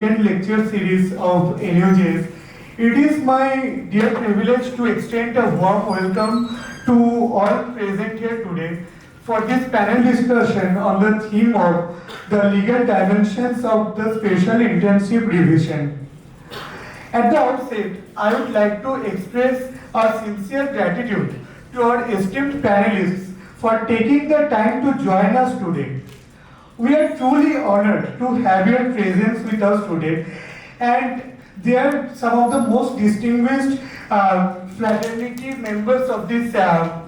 lecture series of NUJS. It is my dear privilege to extend a warm welcome to all present here today for this panel discussion on the theme of the legal dimensions of the special intensive revision. At the outset, I would like to express our sincere gratitude to our esteemed panelists for taking the time to join us today. We are truly honored to have your presence with us today, and they are some of the most distinguished fraternity members of these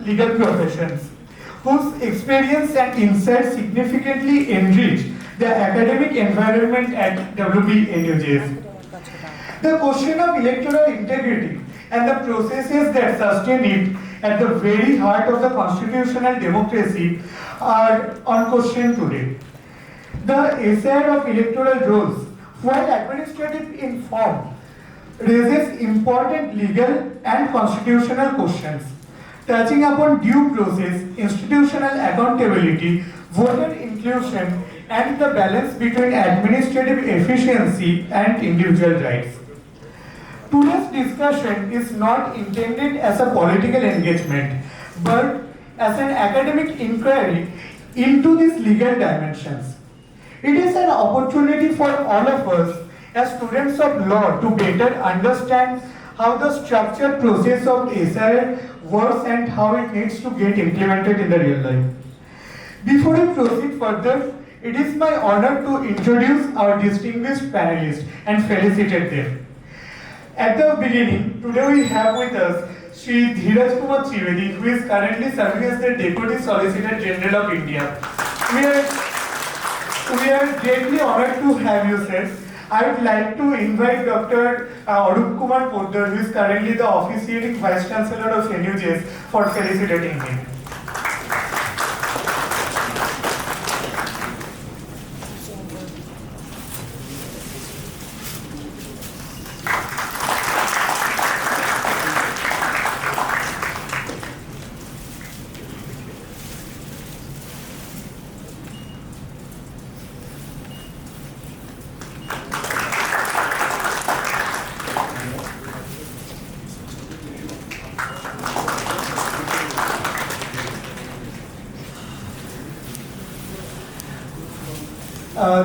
legal professions, whose experience and insights significantly enrich the academic environment at WBNUJS. The question of electoral integrity and the processes that sustain it at the very heart of the constitutional democracy are unquestioned today. The essay of electoral rolls, while administrative in form, raises important legal and constitutional questions, touching upon due process, institutional accountability, voter inclusion, and the balance between administrative efficiency and individual rights. Today's discussion is not intended as a political engagement, but as an academic inquiry into these legal dimensions. It is an opportunity for all of us as students of law to better understand how the structured process of SIR works and how it needs to get implemented in the real life. Before we proceed further, it is my honor to introduce our distinguished panelists and felicitate them. At the beginning, today we have with us Shri Dhiraj Trivedi, who is currently serving as the Deputy Solicitor General of India. We are greatly honored to have you, sir. I would like to invite Dr. Kumar, who is currently the officiating Vice Chancellor of NUJS, for felicitating him.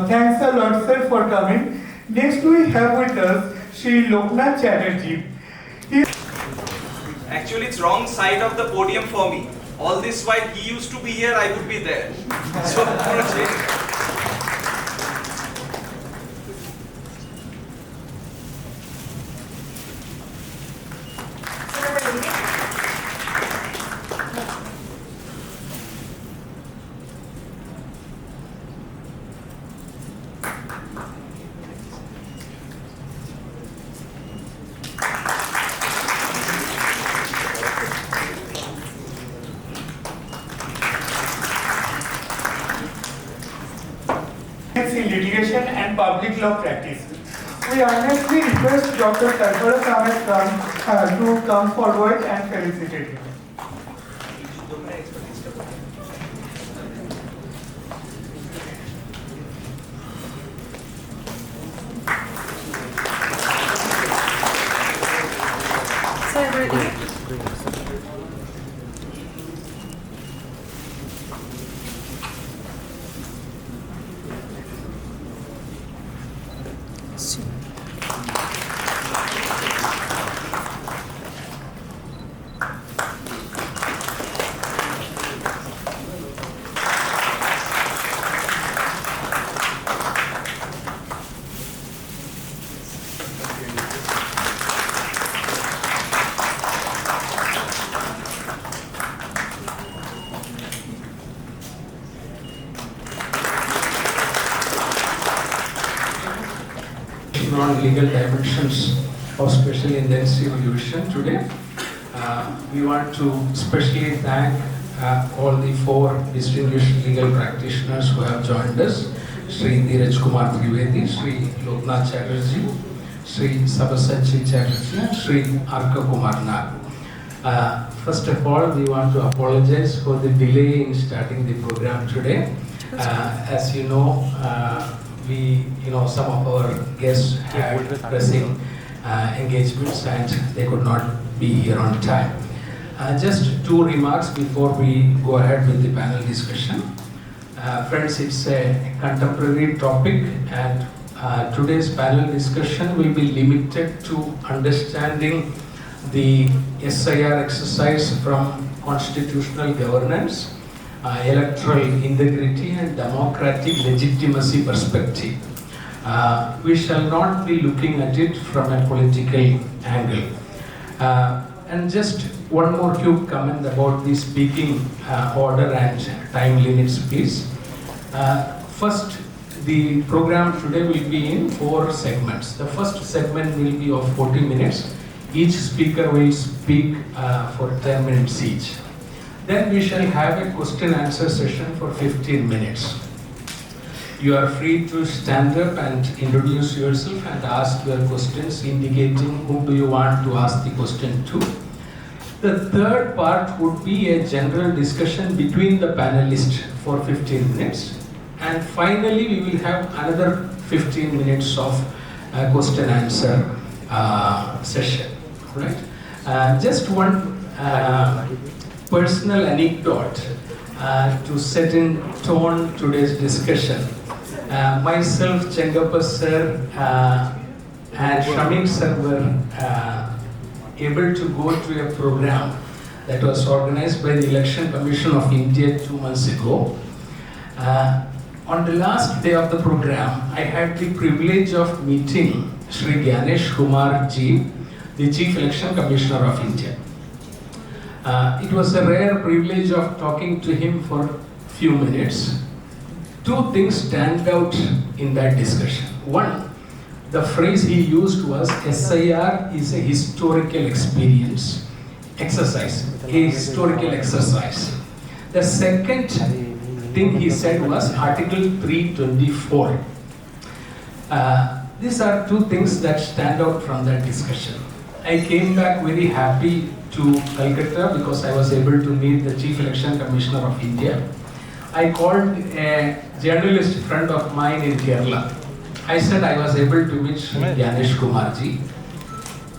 Thanks a lot, sir, for coming. Next, we have with us Shri Lokenath Chatterjee. Actually, it's wrong side of the podium for me. All this while he used to be here, I would be there. So, for a change. In litigation and public law practice. We earnestly request Dr. Chatterjee to come forward and felicitate him. So, ready? On legal dimensions of special intensive revision today. We want to especially thank all the four distinguished legal practitioners who have joined us: Shri Dhiraj Kumar Trivedi, Shri Lokenath Chatterjee, Shri Sabyasachi Chatterjee, and Shri Arka Kumar. First of all, we want to apologize for the delay in starting the program today. As you know, some of our guests had pressing engagements and they could not be here on time. Just two remarks before we go ahead with the panel discussion. Friends, it's a contemporary topic, and today's panel discussion will be limited to understanding the SIR exercise from constitutional governance, electoral integrity and democratic legitimacy perspective. We shall not be looking at it from a political angle. And just one more quick comment about the speaking order and time limits, please. First, the program today will be in 4 segments. The first segment will be of 40 minutes. Each speaker will speak for 10 minutes each. Then we shall have a question answer session for 15 minutes. You are free to stand up and introduce yourself and ask your questions, indicating whom do you want to ask the question to. The third part would be a general discussion between the panelists for 15 minutes. And finally, we will have another 15 minutes of question answer session. Right? Just one personal anecdote to set in tone today's discussion. Myself, Chengappa sir, and Shamik sir were able to go to a program that was organized by the Election Commission of India 2 months ago. On the last day of the program, I had the privilege of meeting Shri Kumar ji, the Chief Election Commissioner of India. It was a rare privilege of talking to him for a few minutes. 2 things stand out in that discussion. One, the phrase he used was SIR is a historical exercise. The second thing he said was Article 324. These are 2 things that stand out from that discussion. I came back very happy to Calcutta because I was able to meet the Chief Election Commissioner of India. I called a journalist friend of mine in Kerala. I said I was able to meet Kumar ji,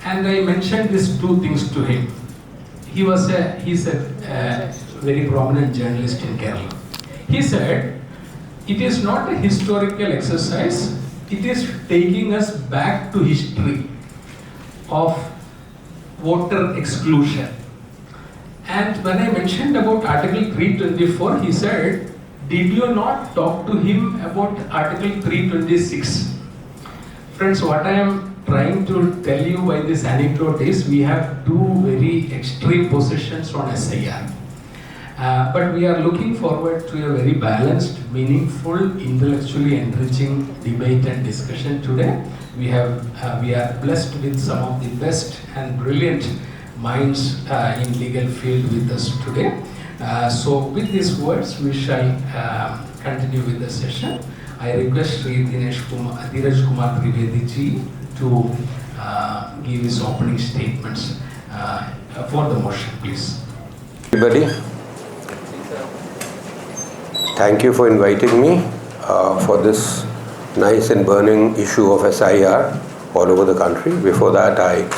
and I mentioned these 2 things to him. He's a very prominent journalist in Kerala. He said, it is not a historical exercise, it is taking us back to history of voter exclusion. And when I mentioned about Article 324, he said, did you not talk to him about Article 326? Friends, what I am trying to tell you by this anecdote is we have 2 very extreme positions on SIR. But we are looking forward to a very balanced, meaningful, intellectually enriching debate and discussion today. We are blessed with some of the best and brilliant minds in legal field with us today. So with these words, we shall continue with the session. I request Shri Dhiraj Kumar Trivedi ji to give his opening statements for the motion, please. Everybody, thank you for inviting me for this nice and burning issue of SIR all over the country. Before that, I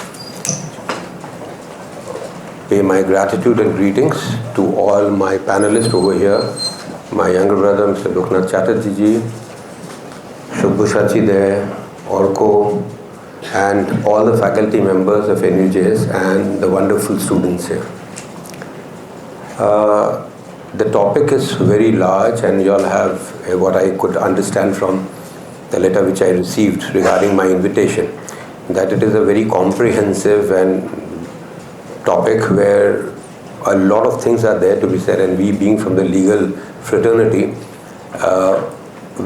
pay my gratitude and greetings to all my panelists over here, my younger brother, Mr. Lokenath Chatterjee, Sabyasachi there, Arka, and all the faculty members of NUJS and the wonderful students here. The topic is very large, and you all have what I could understand from the letter which I received regarding my invitation, that it is a very comprehensive and topic where a lot of things are there to be said, and we being from the legal fraternity,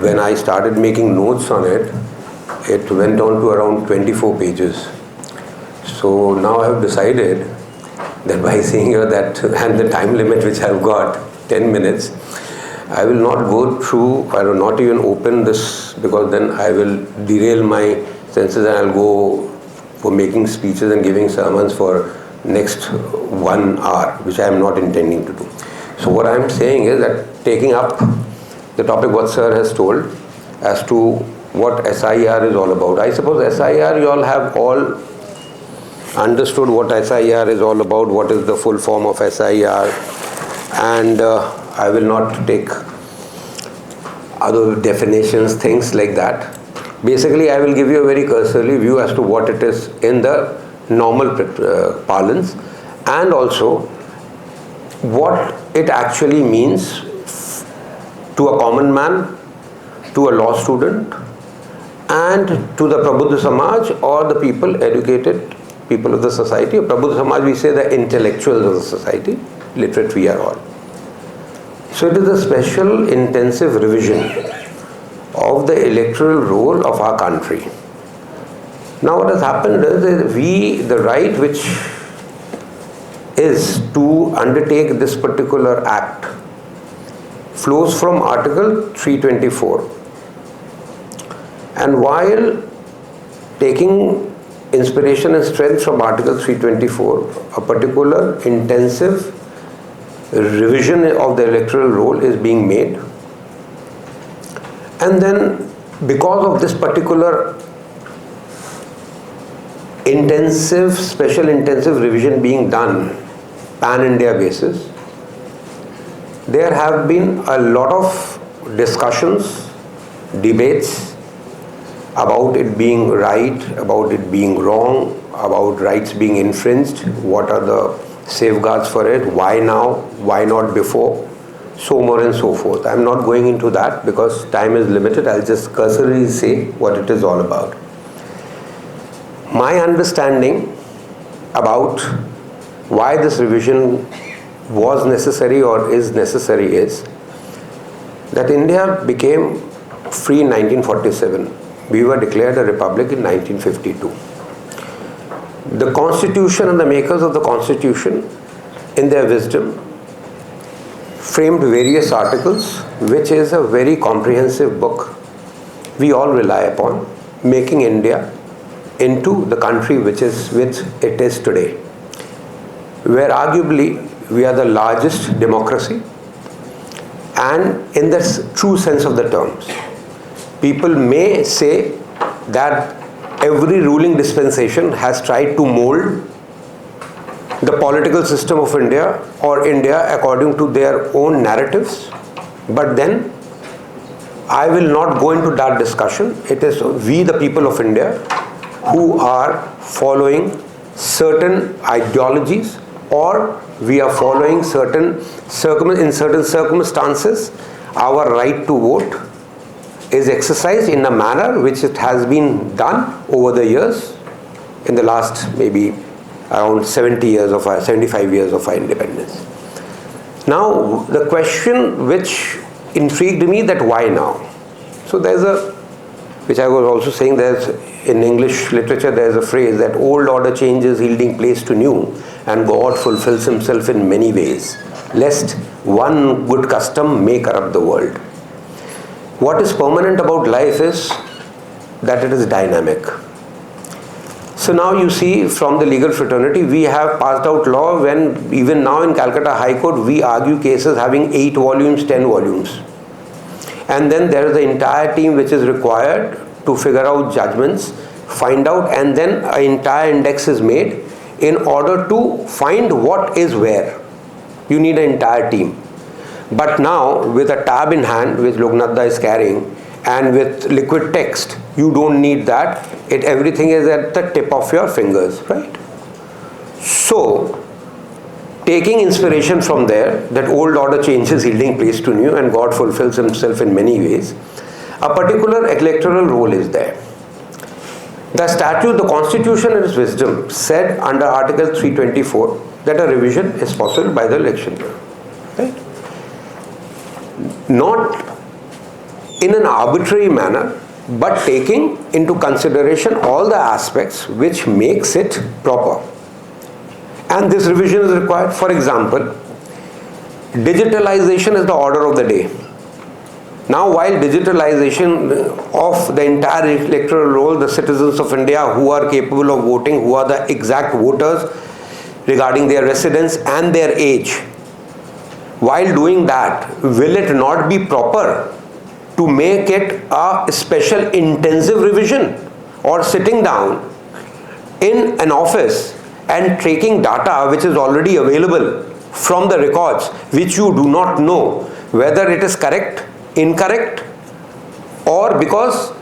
when I started making notes on it, it went on to around 24 pages. So now I have decided that by seeing here that and the time limit which I've got, 10 minutes, I will not go through, I will not even open this, because then I will derail my senses and I'll go for making speeches and giving sermons for next 1 hour, which I am not intending to do. So what I am saying is that taking up the topic what sir has told, as to what SIR is all about. I suppose SIR, you all have all understood what SIR is all about, what is the full form of SIR, and I will not take other definitions, things like that. Basically, I will give you a very cursory view as to what it is in the normal parlance, and also what it actually means to a common man, to a law student, and to the Prabhuddha Samaj, or the people, educated people of the society. Prabhuddha Samaj, we say the intellectuals of the society, literate we are all. So it is a special intensive revision of the electoral roll of our country. Now what has happened is that the right which is to undertake this particular act flows from Article 324. And while taking inspiration and strength from Article 324, a particular intensive revision of the electoral roll is being made. And then because of this particular special intensive revision being done pan-India basis, there have been a lot of discussions, debates about it being right, about it being wrong, about rights being infringed, what are the safeguards for it, why now, why not before, so on and so forth. I am not going into that because time is limited. I will just cursorily say what it is all about. My understanding about why this revision was necessary or is necessary is that India became free in 1947. We were declared a republic in 1952. The Constitution and the makers of the Constitution, in their wisdom, framed various articles, which is a very comprehensive book we all rely upon, making India into the country which it is today, where arguably we are the largest democracy, and in the true sense of the terms. People may say that every ruling dispensation has tried to mold the political system of India or India according to their own narratives, but then I will not go into that discussion. It is we, the people of India, who are following certain ideologies, or we are following in certain circumstances, our right to vote is exercised in a manner which it has been done over the years, in the last maybe around 75 years of our independence. Now, the question which intrigued me, that why now? So there's which I was also saying, in English literature there's a phrase that old order changes yielding place to new, and God fulfills himself in many ways, lest one good custom may corrupt the world. What is permanent about life is that it is dynamic. So now you see, from the legal fraternity, we have passed out law when even now in Calcutta High Court we argue cases having 8 volumes, 10 volumes. And then there is the entire team which is required to figure out judgments, find out, and then an entire index is made in order to find what is where. You need an entire team. But now, with a tab in hand, which Lokenath is carrying, and with liquid text, you don't need that. Everything is at the tip of your fingers, right? So, taking inspiration from there, that old order changes yielding place to new, and God fulfills himself in many ways, a particular electoral role is there. The statute, the Constitution in its wisdom, said under Article 324 that a revision is possible by the election year, right? Not in an arbitrary manner, but taking into consideration all the aspects which makes it proper. And this revision is required. For example, digitalization is the order of the day. Now, while digitalization of the entire electoral roll, the citizens of India who are capable of voting, who are the exact voters regarding their residence and their age, while doing that, will it not be proper to make it a special intensive revision, or sitting down in an office and taking data which is already available from the records, which you do not know whether it is correct, incorrect, or because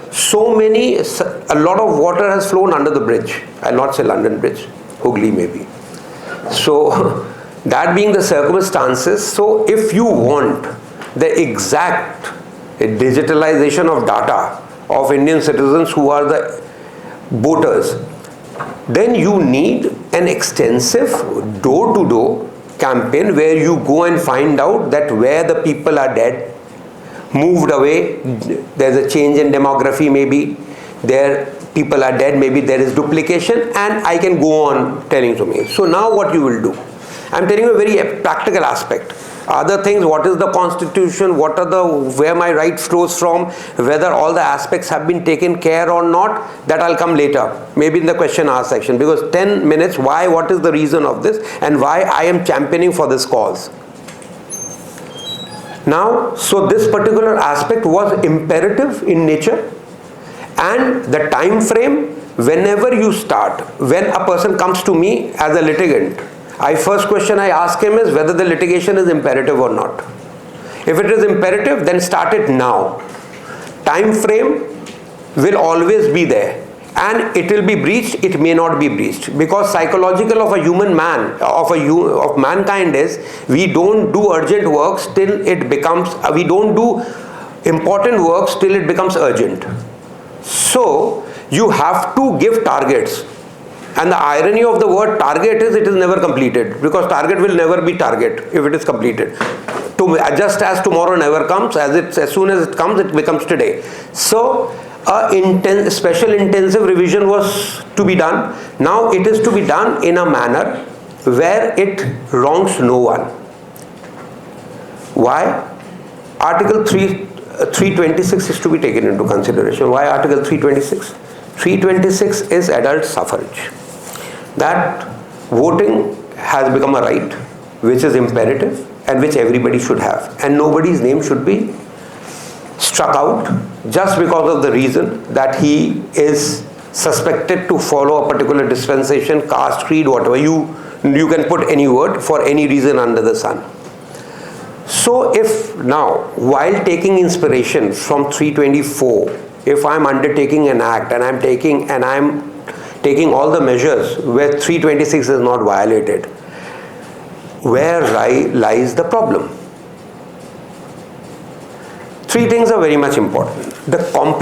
a lot of water has flown under the bridge. I'll not say London Bridge, Hooghly maybe. So that being the circumstances, so if you want the exact digitalization of data of Indian citizens who are the voters, then you need an extensive door-to-door campaign where you go and find out that where the people are dead, moved away, there's a change in demography maybe, there people are dead, maybe there is duplication, and I can go on telling to me. So now what you will do? I'm telling you a very practical aspect. Other things, what is the constitution, what are where my right flows from, whether all the aspects have been taken care or not, that I'll come later, maybe in the question ask section, because 10 minutes, why, what is the reason of this, and why I am championing for this cause. Now, so this particular aspect was imperative in nature, and the time frame, whenever you start, when a person comes to me as a litigant, first question I ask him is whether the litigation is imperative or not. If it is imperative, then start it now. Time frame will always be there, and it will be breached, it may not be breached, because psychological of a human man, of mankind is, we don't do urgent works till it becomes, we don't do important works till it becomes urgent. So you have to give targets. And the irony of the word target is it is never completed, because target will never be target if it is completed. Just as tomorrow never comes, as soon as it comes, it becomes today. So a special intensive revision was to be done. Now it is to be done in a manner where it wrongs no one. Why? Article 326 is to be taken into consideration. Why Article 326? 326 is adult suffrage. That voting has become a right which is imperative and which everybody should have, and nobody's name should be struck out just because of the reason that he is suspected to follow a particular dispensation, caste, creed, whatever. You can put any word for any reason under the sun. So if now, while taking inspiration from 324, if I'm undertaking an act and I'm taking all the measures where 326 is not violated, where lies the problem? Three things are very much important. What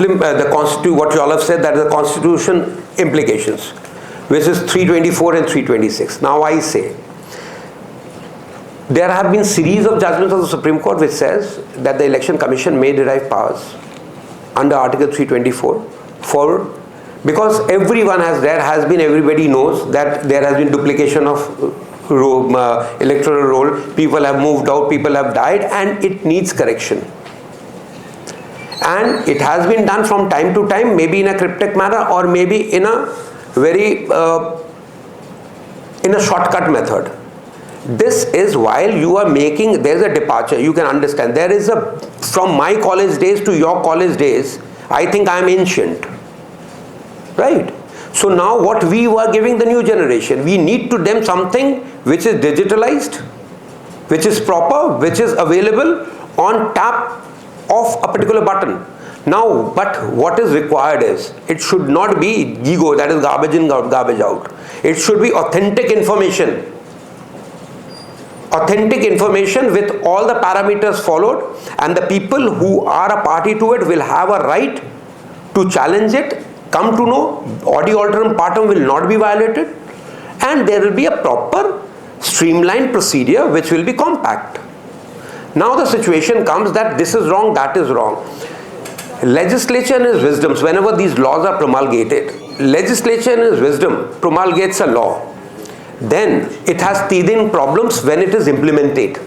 you all have said, that is the constitution implications, which is 324 and 326. Now I say, there have been series of judgments of the Supreme Court which says that the Election Commission may derive powers under Article 324 because everybody knows that there has been duplication of electoral roll, people have moved out, people have died, and it needs correction. And it has been done from time to time, maybe in a cryptic manner or maybe in a very in a shortcut method. This is while you are making, there's a departure, you can understand. There is from my college days to your college days, I think I am ancient. Right? So now what we were giving the new generation, we need to them something which is digitalized, which is proper, which is available on tap of a particular button. Now, but what is required is, it should not be ego, that is garbage in, garbage out. It should be authentic information. Authentic information with all the parameters followed, and the people who are a party to it will have a right to challenge it, come to know, audi alteram partem will not be violated, and there will be a proper streamlined procedure which will be compact. Now the situation comes that this is wrong, that is wrong. Legislature in its wisdom, whenever these laws are promulgated, legislature in its wisdom promulgates a law. Then it has teething problems when it is implemented.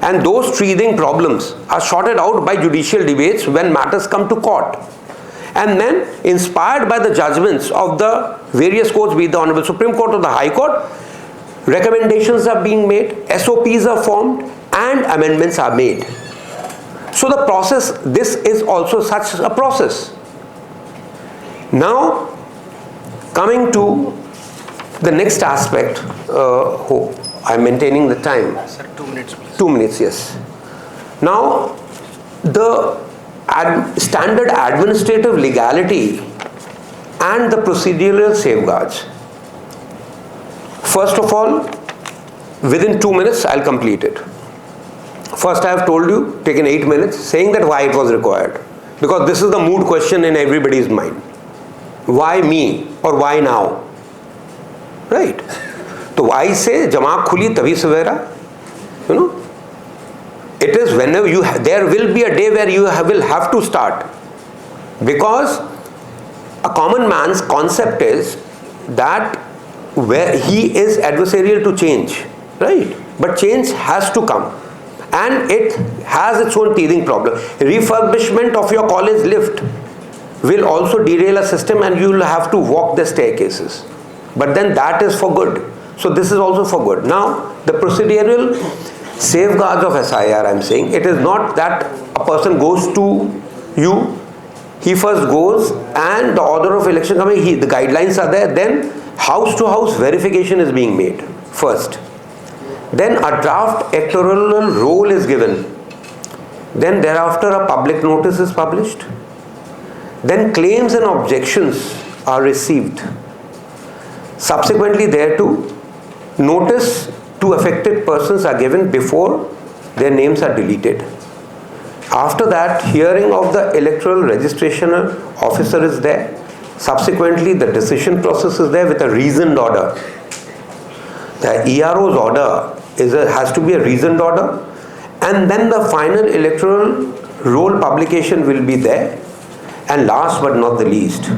And those teething problems are sorted out by judicial debates when matters come to court. And then, inspired by the judgments of the various courts, be it the Honorable Supreme Court or the High Court, recommendations are being made, SOPs are formed, and amendments are made. So the process, this is also such a process. Now, coming to the next aspect, hope I'm maintaining the time. Sir, 2 minutes please. 2 minutes, yes. Now, the standard administrative legality and the procedural safeguards. First of all, within 2 minutes, I'll complete it. First, I have told you, taken 8 minutes, saying that why it was required. Because this is the mood question in everybody's mind. Why me or why now? Right? So I say, Jamaat khuli tabhi savera. You know, it is whenever you, there will be a day where you will have to start. Because a common man's concept is that where he is adversarial to change, right? But change has to come. And it has its own teething problem. Refurbishment of your college lift will also derail a system and you will have to walk the staircases. But then that is for good. So this is also for good. Now, the procedural safeguards of SIR, I'm saying, it is not that a person goes to you, he first goes and the order of election coming, the guidelines are there, then house to house verification is being made first. Then a draft electoral roll is given. Then thereafter a public notice is published. Then claims and objections are received. Subsequently thereto, notice to affected persons are given before their names are deleted. After that, hearing of the electoral registration officer is there. Subsequently, the decision process is there with a reasoned order. The ERO's order has to be a reasoned order, and then the final electoral roll publication will be there. And last but not the least,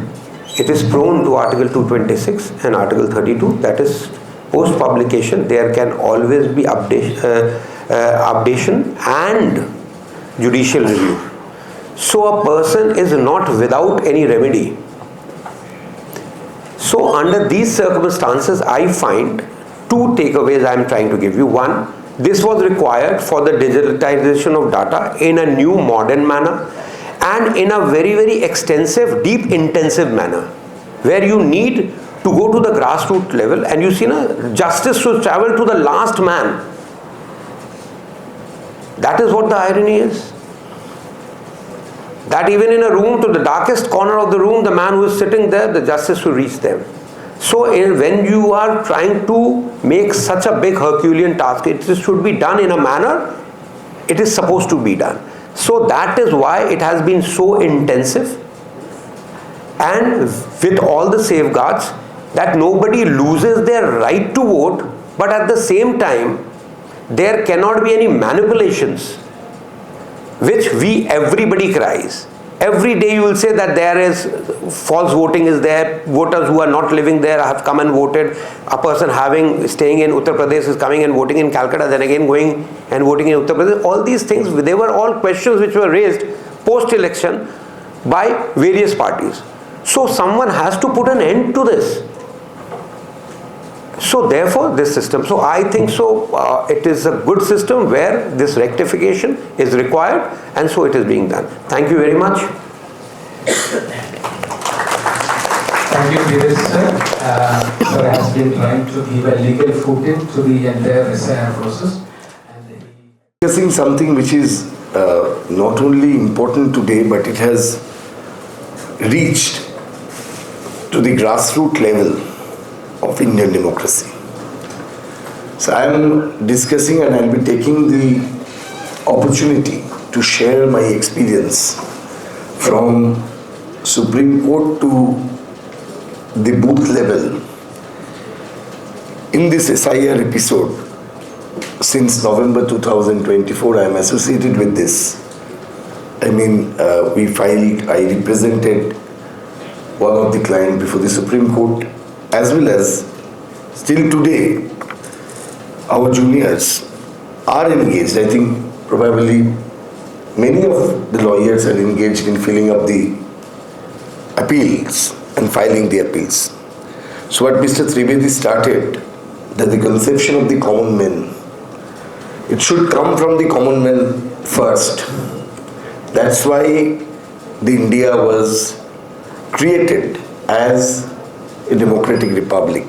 it is prone to Article 226 and Article 32, that is post publication there can always be updation and judicial review. So a person is not without any remedy. So under these circumstances, I find 2 takeaways I am trying to give you. One, this was required for the digitization of data in a new modern manner and in a very, very extensive, deep, intensive manner, where you need to go to the grassroots level and you see justice should travel to the last man. That is what the irony is. That even in a room, to the darkest corner of the room, the man who is sitting there, the justice will reach them. So when you are trying to make such a big Herculean task, it should be done in a manner it is supposed to be done. So that is why it has been so intensive and with all the safeguards that nobody loses their right to vote, but at the same time there cannot be any manipulations, which everybody cries. Every day you will say that there is false voting is there, voters who are not living there have come and voted, a person staying in Uttar Pradesh is coming and voting in Calcutta, then again going and voting in Uttar Pradesh. All these things, they were all questions which were raised post-election by various parties. So someone has to put an end to this. So therefore this system, so I think so it is a good system where this rectification is required, and so it is being done. Thank you very much. Thank you, Dhiraj sir. Sir has been trying to give a legal footing to the entire SIR process. Discussing something which is not only important today, but it has reached to the grassroots level of Indian democracy. So I am discussing and I will be taking the opportunity to share my experience from Supreme Court to the booth level in this SIR episode. Since November 2024, I am associated with this. I represented one of the clients before the Supreme Court, as well as still today our juniors are engaged. I think probably many of the lawyers are engaged in filling up the appeals and filing the appeals. So what Mr. Trivedi started, that the conception of the common man, it should come from the common man first, That's why the India was created as a democratic republic.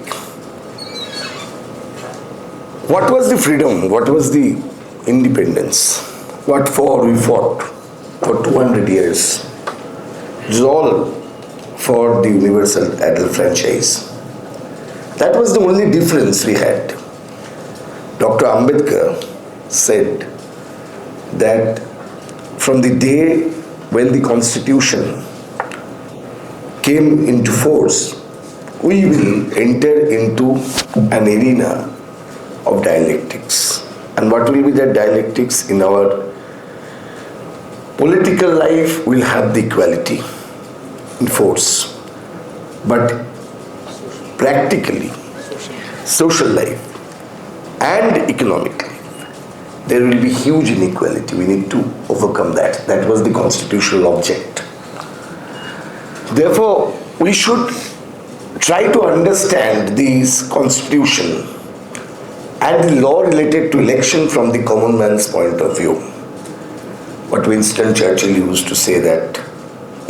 What was the freedom? What was the independence? What for we fought for 200 years? It was all for the universal adult franchise. That was the only difference we had. Dr. Ambedkar said that from the day when the Constitution came into force, we will enter into an arena of dialectics. And what will be that dialectics? In our political life, we'll have the equality in force. But practically, social life and economic life, there will be huge inequality. We need to overcome that. That was the constitutional object. Therefore, we should try to understand this constitution and the law related to election from the common man's point of view. What Winston Churchill used to say, that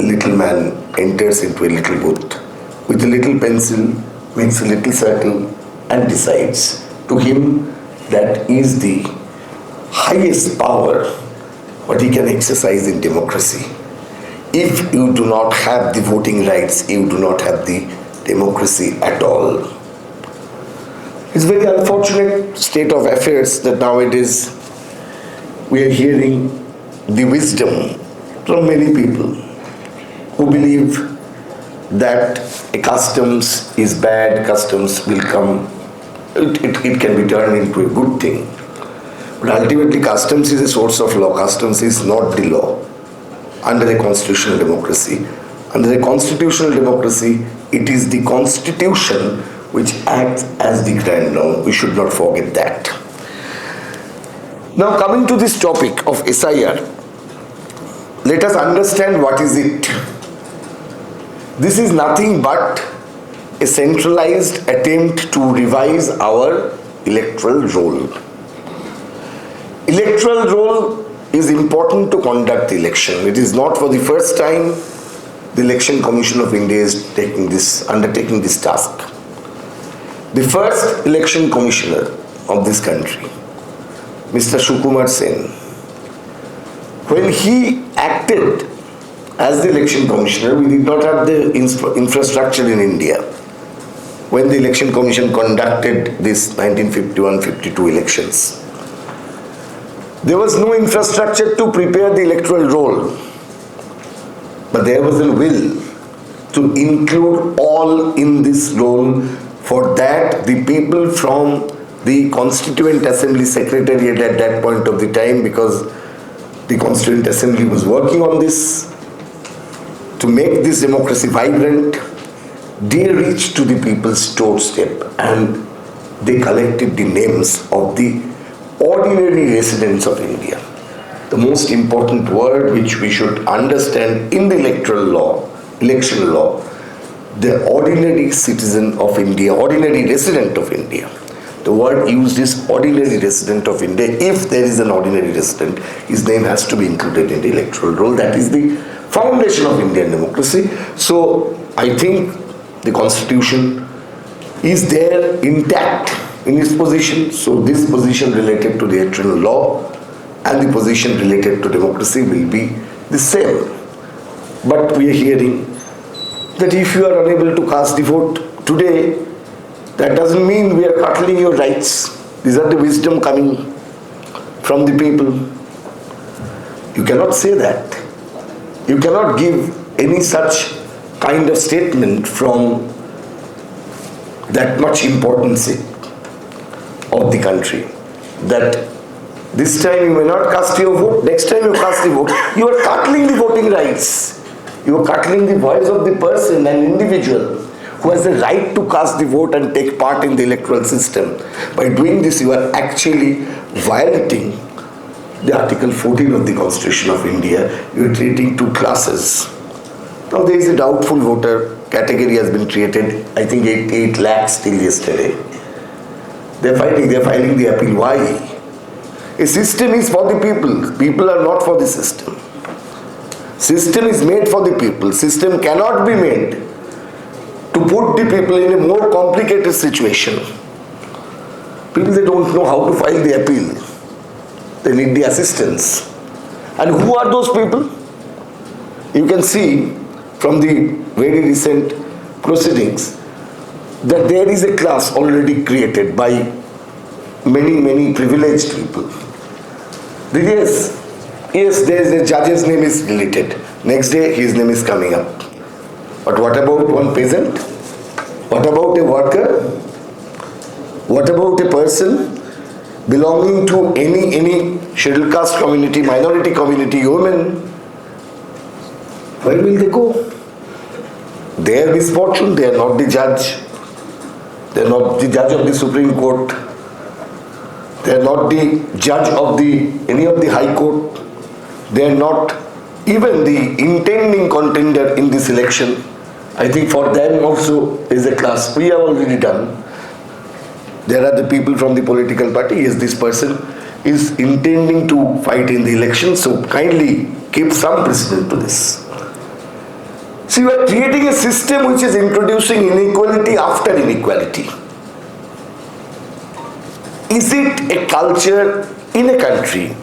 a little man enters into a little booth with a little pencil, makes a little circle and decides. To him, that is the highest power what he can exercise in democracy. If you do not have the voting rights, you do not have the democracy at all. It's a very unfortunate state of affairs that nowadays we are hearing the wisdom from many people who believe that a customs is bad, customs will come, it can be turned into a good thing. But ultimately customs is a source of law. Customs is not the law under a constitutional democracy. Under a constitutional democracy, it is the constitution which acts as the grand norm. We should not forget that. Now coming to this topic of SIR, let us understand what is it. This is nothing but a centralized attempt to revise our electoral roll. Electoral roll is important to conduct the election. It is not for the first time the Election Commission of India is undertaking this task. The first election commissioner of this country, Mr. Kumar Sen, when he acted as the election commissioner, we did not have the infrastructure in India. When the election commission conducted this 1951-52 elections, there was no infrastructure to prepare the electoral roll, but there was a will to include all in this roll. For that, the people from the Constituent Assembly Secretariat at that point of the time, because the Constituent Assembly was working on this, to make this democracy vibrant, they reached to the people's doorstep and they collected the names of the ordinary residents of India. The most important word which we should understand in the electoral law, election law, the ordinary citizen of India, ordinary resident of India. The word used is ordinary resident of India. If there is an ordinary resident, his name has to be included in the electoral roll. That is the foundation of Indian democracy. So I think the constitution is there intact in its position. So this position related to the electoral law and the position related to democracy will be the same. But we are hearing that if you are unable to cast the vote today, that doesn't mean we are curtailing your rights. These are the wisdom coming from the people. You cannot say that. You cannot give any such kind of statement from that much importance of the country. That this time you may not cast your vote, next time you cast the vote, you are curtailing the voting rights. You are curtailing the voice of the person, an individual who has the right to cast the vote and take part in the electoral system. By doing this, you are actually violating the Article 14 of the Constitution of India. You are treating two classes. Now there is a doubtful voter category has been created, I think 8 lakhs till yesterday. They are filing the appeal. Why? A system is for the people. People are not for the system. System is made for the people. System cannot be made to put the people in a more complicated situation. People, they don't know how to file the appeal. They need the assistance. And who are those people? You can see from the very recent proceedings that there is a class already created by many privileged people. Yes, there is a judge's name is deleted. Next day his name is coming up. But what about one peasant? What about a worker? What about a person belonging to any scheduled caste community, minority community, women? Where will they go? Their misfortune, they are not the judge. They are not the judge of the Supreme Court. They are not the judge of any of the High Court. They are not even the intending contender in this election. I think for them also is a class we have already done. There are the people from the political party. Yes, this person is intending to fight in the election, so kindly keep some precedent to this. See, we are creating a system which is introducing inequality after inequality. Is it a culture in a country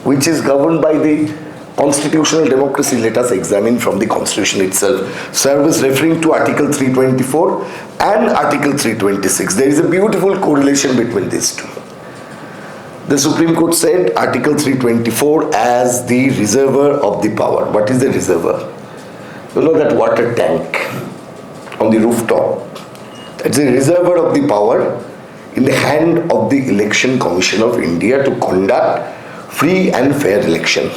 which is governed by the constitutional democracy? Let us examine from the constitution itself. Sir was referring to Article 324 and Article 326. There is a beautiful correlation between these two. The Supreme Court said Article 324 as the reservoir of the power. What is the reservoir? You know that water tank on the rooftop. It's a reservoir of the power in the hand of the Election Commission of India to conduct free and fair election.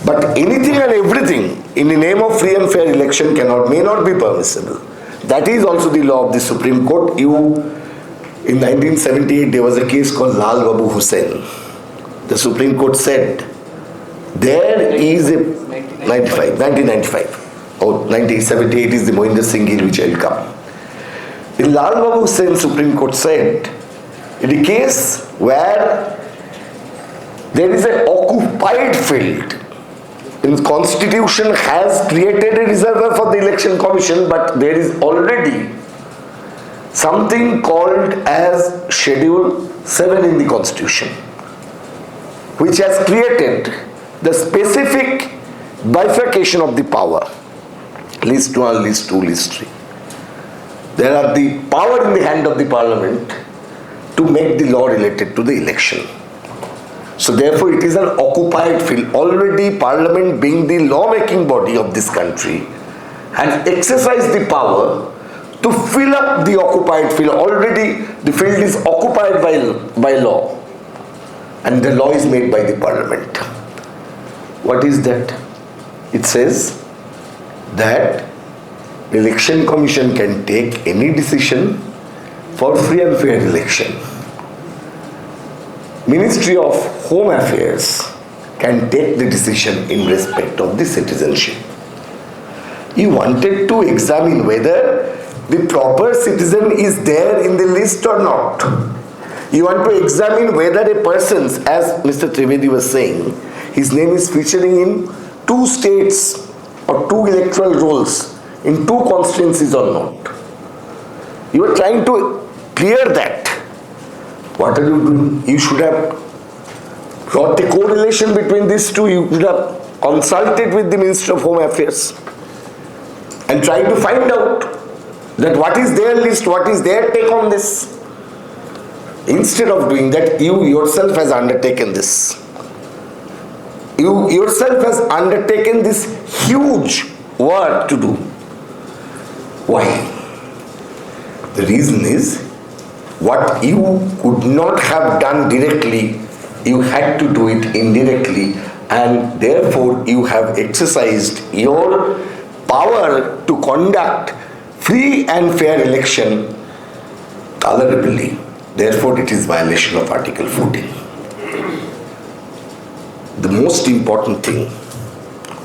But anything and everything in the name of free and fair election may not be permissible. That is also the law of the Supreme Court. In 1978 there was a case called Lal Babu Hussain. The Supreme Court said there is a 1995. Or 1978 is the Mohinder Singh Gill which will come. In Lal Babu Hussain, Supreme Court said, in a case where there is an occupied field, the Constitution has created a reservoir for the Election Commission, but there is already something called as Schedule 7 in the Constitution, which has created the specific bifurcation of the power. List 1, list 2, list 3. There are the power in the hand of the Parliament to make the law related to the election. So therefore it is an occupied field. Already Parliament, being the law-making body of this country, has exercised the power to fill up the occupied field. Already the field is occupied by law, and the law is made by the Parliament. What is that? It says that Election Commission can take any decision for free and fair election. Ministry of Home Affairs can take the decision in respect of the citizenship. You wanted to examine whether the proper citizen is there in the list or not. You want to examine whether a person's, as Mr. Trivedi was saying, his name is featuring in 2 states or 2 electoral rolls in 2 constituencies or not. You are trying to clear that. What are you doing? You should have got a correlation between these two. You should have consulted with the Minister of Home Affairs and tried to find out that what is their list, what is their take on this. Instead of doing that, you yourself has undertaken this. You yourself has undertaken this huge work to do. Why? The reason is, what you could not have done directly, you had to do it indirectly, and therefore you have exercised your power to conduct free and fair election tolerably. Therefore it is violation of Article 14. The most important thing,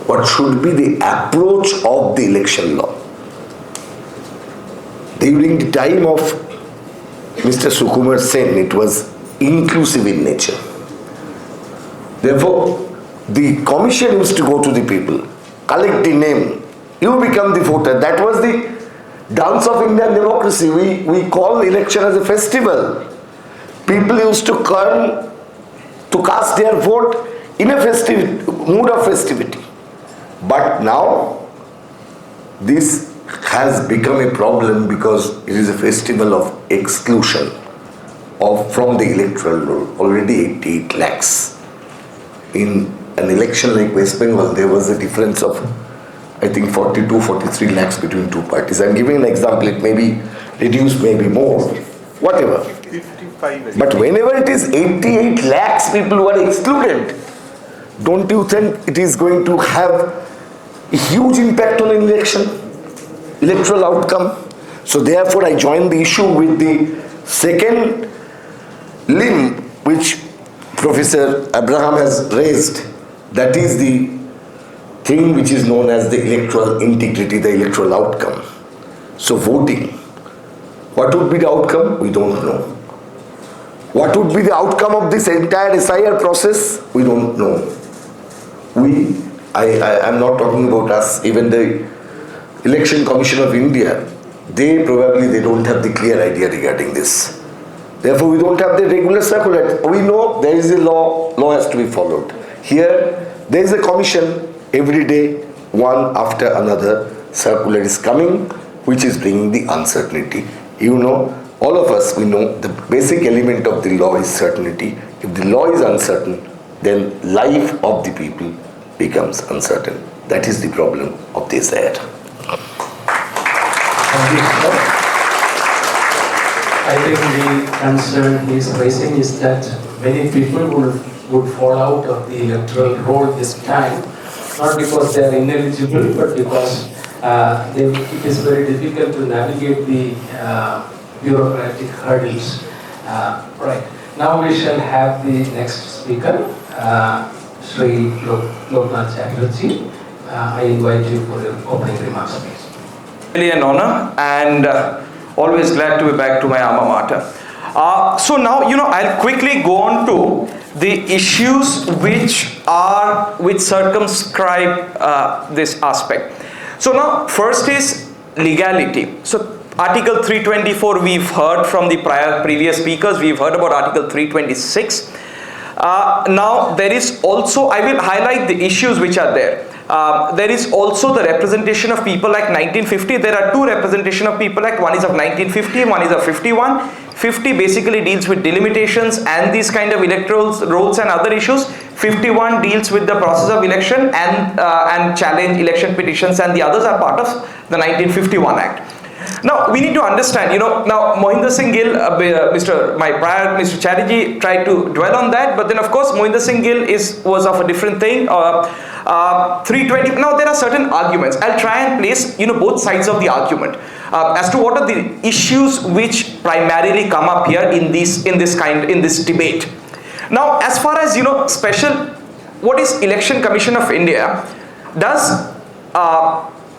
what should be the approach of the election law? During the time of Mr. Sukumar Sen, it was inclusive in nature. Therefore, the commission used to go to the people, collect the name, you become the voter. That was the dance of Indian democracy. We call election as a festival. People used to come to cast their vote in a mood of festivity. But now, this has become a problem because it is a festival of exclusion from the electoral roll. Already 88 lakhs. In an election like West Bengal, there was a difference of, I think, 42, 43 lakhs between two parties. I'm giving an example. It may be reduced, maybe more, whatever. 55. But whenever it is 88 lakhs people who are excluded, don't you think it is going to have a huge impact on an electoral outcome? So therefore I join the issue with the second limb which Professor Abraham has raised. That is the thing which is known as the electoral integrity, the electoral outcome. So voting. What would be the outcome? We don't know. What would be the outcome of this entire SIR process? We don't know. I'm not talking about us, even the Election Commission of India, they don't have the clear idea regarding this. Therefore, we don't have the regular circular. We know there is a law has to be followed. Here, there is a commission every day, one after another, circular is coming, which is bringing the uncertainty. You know, all of us, we know the basic element of the law is certainty. If the law is uncertain, then life of the people becomes uncertain. That is the problem of this SIR. I think the concern he is raising is that many people would fall out of the electoral roll this time, not because they are ineligible, but because it is very difficult to navigate the bureaucratic hurdles. Right. Now we shall have the next speaker, Shri Lokenath Chatterjee. I invite you for your opening remarks, please. Really an honor and always glad to be back to my alma mater. So now, I'll quickly go on to the issues which circumscribe this aspect. So now, first is legality. So Article 324 we've heard from the previous speakers. We've heard about Article 326. Now there is also, I will highlight the issues which are there. There is also the Representation of People Act 1950. There are two Representation of People Act. One is of 1950, one is of 51. 50 basically deals with delimitations and these kind of electoral rolls and other issues. 51 deals with the process of election and challenge election petitions, and the others are part of the 1951 Act. Now we need to understand, now Mohinder Singh Gill, Mr. Chatterjee tried to dwell on that, but then of course Mohinder Singh Gill was of a different thing. 320. Now there are certain arguments. I'll try and place both sides of the argument as to what are the issues which primarily come up here in this debate. Now, as far as what is Election Commission of India does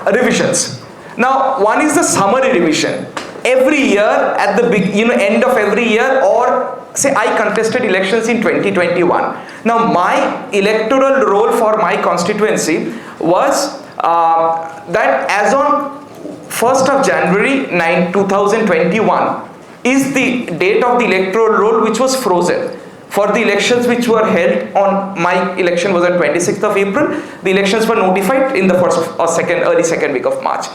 revisions. Now, one is the summary revision. Every year at the end of every year, or say I contested elections in 2021. Now my electoral roll for my constituency was that as on 1st of January 2021 is the date of the electoral roll which was frozen. For the elections which were held on, my election was on 26th of April, the elections were notified in the early second week of March.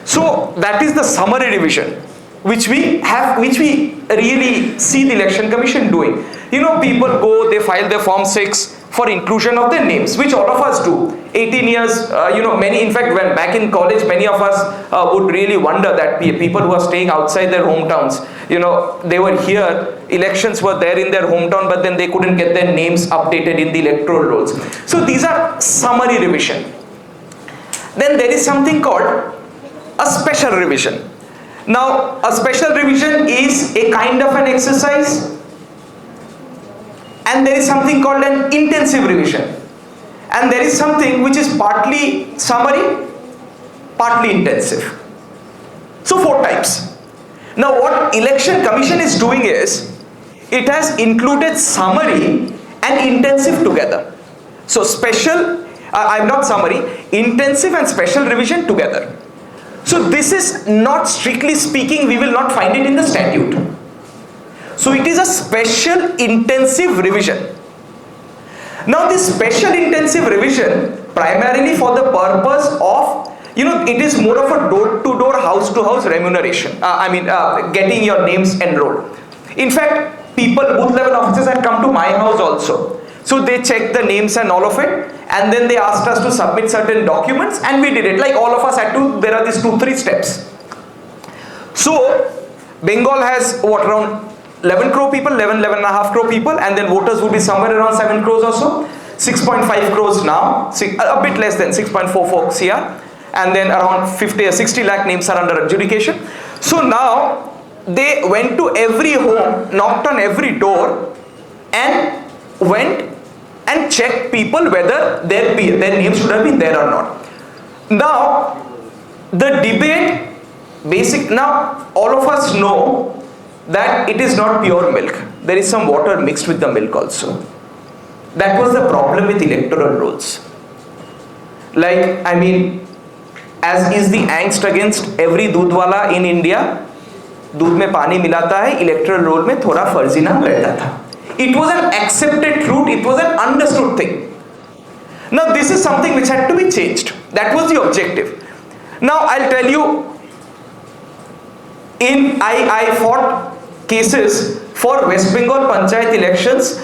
So that is the summary revision which we really see the Election Commission doing. People go, they file their Form 6 for inclusion of their names, which all of us do. 18 years, many, in fact, when back in college, many of us would really wonder that people who are staying outside their hometowns, they were here, elections were there in their hometown, but then they couldn't get their names updated in the electoral rolls. So these are summary revision. Then there is something called a special revision. Now, a special revision is a kind of an exercise, and there is something called an intensive revision, and there is something which is partly summary, partly intensive. So 4 types. Now what Election Commission is doing is, it has included summary and intensive together. So special, I'm not summary, intensive and special revision together. So this is not, strictly speaking, we will not find it in the statute. So it is a special intensive revision. Now this special intensive revision primarily for the purpose of, it is more of a door-to-door, house-to-house remuneration. Getting your names enrolled. In fact, booth level officers had come to my house also. So they checked the names and all of it, and then they asked us to submit certain documents, and we did it. Like all of us had to, there are these 2-3 steps. So Bengal has around 11 crore people, 11.5 crore people, and then voters would be somewhere around 7 crores or so. 6.5 crores now, a bit less than 6.44 CR, and then around 60 lakh names are under adjudication. So now they went to every home, knocked on every door, and went and checked people whether their names should have been there or not. Now the debate, now all of us know that it is not pure milk. There is some water mixed with the milk also. That was the problem with electoral rolls. As is the angst against every दूधवाला in India, दूध में पानी मिलाता है, electoral roll में थोड़ा फर्जी नाम रहता था. It was an accepted truth, it was an understood thing. Now this is something which had to be changed. That was the objective. Now I'll tell you, I fought cases for West Bengal Panchayat elections,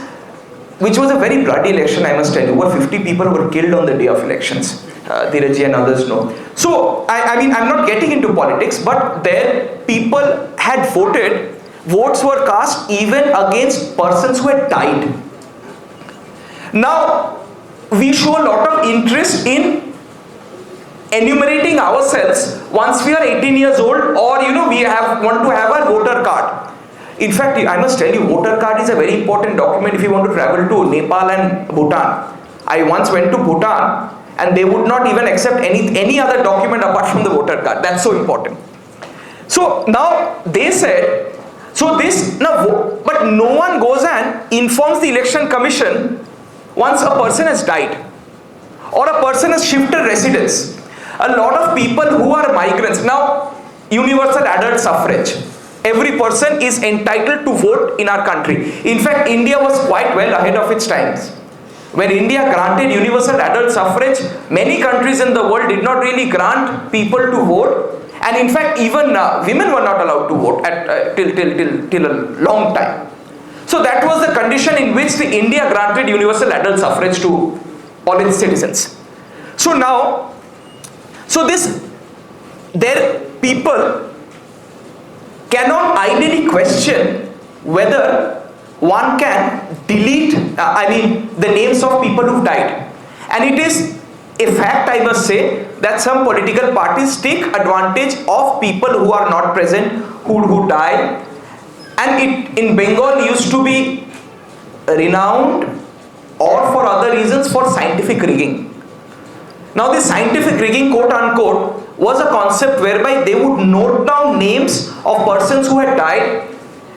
which was a very bloody election, I must tell you. Over 50 people were killed on the day of elections. Dhiraj and others know. So, I'm not getting into politics, but there people had voted, votes were cast even against persons who had died. Now, we show a lot of interest in enumerating ourselves once we are 18 years old, or we want to have a voter card. In fact, I must tell you, voter card is a very important document if you want to travel to Nepal and Bhutan. I once went to Bhutan and they would not even accept any other document apart from the voter card. That's so important. So now they said, but no one goes and informs the election commission once a person has died or a person has shifted residence. A lot of people who are migrants, now universal adult suffrage. Every person is entitled to vote in our country. In fact, India was quite well ahead of its times. When India granted universal adult suffrage, many countries in the world did not really grant people to vote. And in fact, even women were not allowed to vote till a long time. So that was the condition in which the India granted universal adult suffrage to all its citizens. So now, people cannot ideally question whether one can delete the names of people who've died. And it is a fact, I must say, that some political parties take advantage of people who are not present, who die. And it in Bengal used to be renowned, or for other reasons, for scientific rigging. Now this scientific rigging, quote unquote, was a concept whereby they would note down names of persons who had died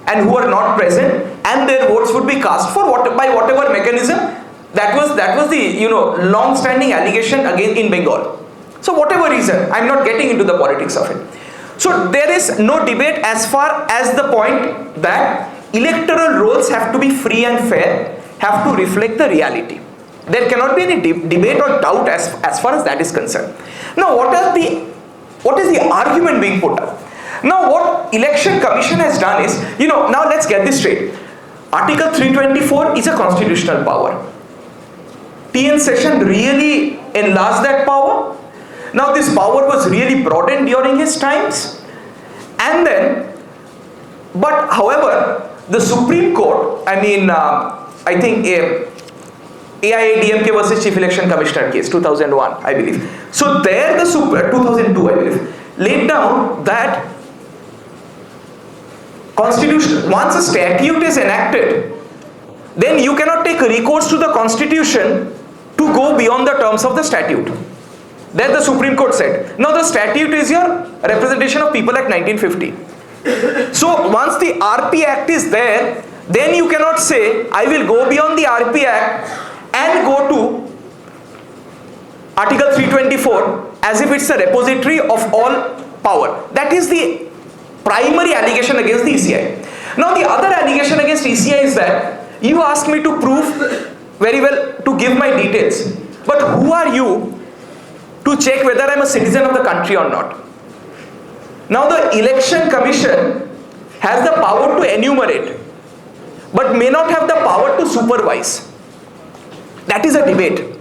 and who were not present, and their votes would be cast by whatever mechanism. That was the long-standing allegation again in Bengal. So whatever reason, I'm not getting into the politics of it. So there is no debate as far as the point that electoral rolls have to be free and fair, have to reflect the reality. There cannot be any debate or doubt as far as that is concerned. Now what is the argument being put up? Now what Election Commission has done is, now let's get this straight. Article 324 is a constitutional power. TN session really enlarged that power. Now this power was really broadened during his times. And then, but however, the Supreme Court, I think AIADMK versus Chief Election Commissioner case, 2001, I believe. So there the 2002, I believe, laid down that constitution, once a statute is enacted, then you cannot take recourse to the constitution to go beyond the terms of the statute. That the Supreme Court said. Now the statute is your Representation of People Act 1950. So once the RP Act is there, then you cannot say, I will go beyond the RP Act and go to Article 324 as if it's a repository of all power. That is the primary allegation against the ECI. Now the other allegation against ECI is that you asked me to prove very well, to give my details. But who are you to check whether I'm a citizen of the country or not? Now the Election Commission has the power to enumerate, but may not have the power to supervise. That is a debate.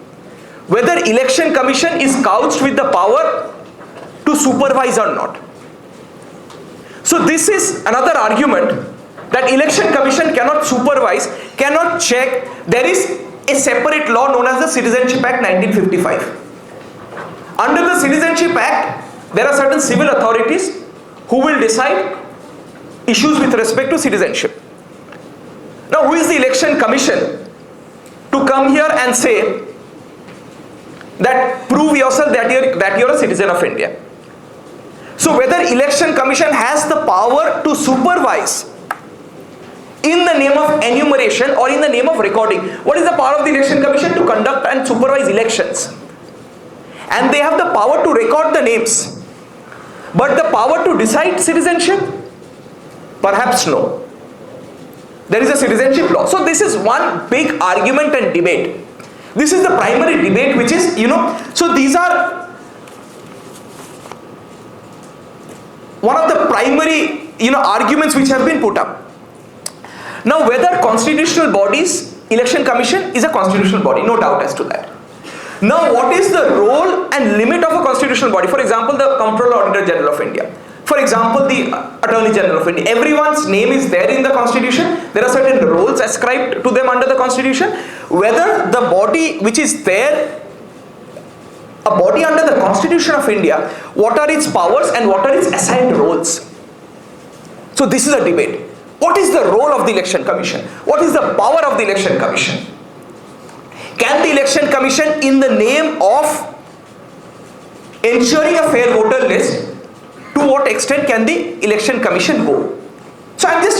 Whether Election Commission is couched with the power to supervise or not. So this is another argument that Election Commission cannot supervise, cannot check. There is a separate law known as the Citizenship Act 1955. Under the Citizenship Act, there are certain civil authorities who will decide issues with respect to citizenship. Now, who is the Election Commission to come here and say that prove yourself that you're a citizen of India? So whether Election Commission has the power to supervise in the name of enumeration or in the name of recording. What is the power of the Election Commission? To conduct and supervise elections. And they have the power to record the names. But the power to decide citizenship? Perhaps no. There is a citizenship law. So this is one big argument and debate. This is the primary debate which is, so these are one of the primary, arguments which have been put up. Now whether constitutional bodies, Election Commission is a constitutional body, no doubt as to that. Now what is the role and limit of a constitutional body? For example, the Comptroller Auditor General of India. For example, the Attorney General of India. Everyone's name is there in the Constitution. There are certain roles ascribed to them under the Constitution. Whether the body which is there, a body under the Constitution of India, what are its powers and what are its assigned roles? So this is a debate. What is the role of the Election Commission? What is the power of the Election Commission? Can the Election Commission, in the name of ensuring a fair voter list, to what extent can the Election Commission go? So I'm just,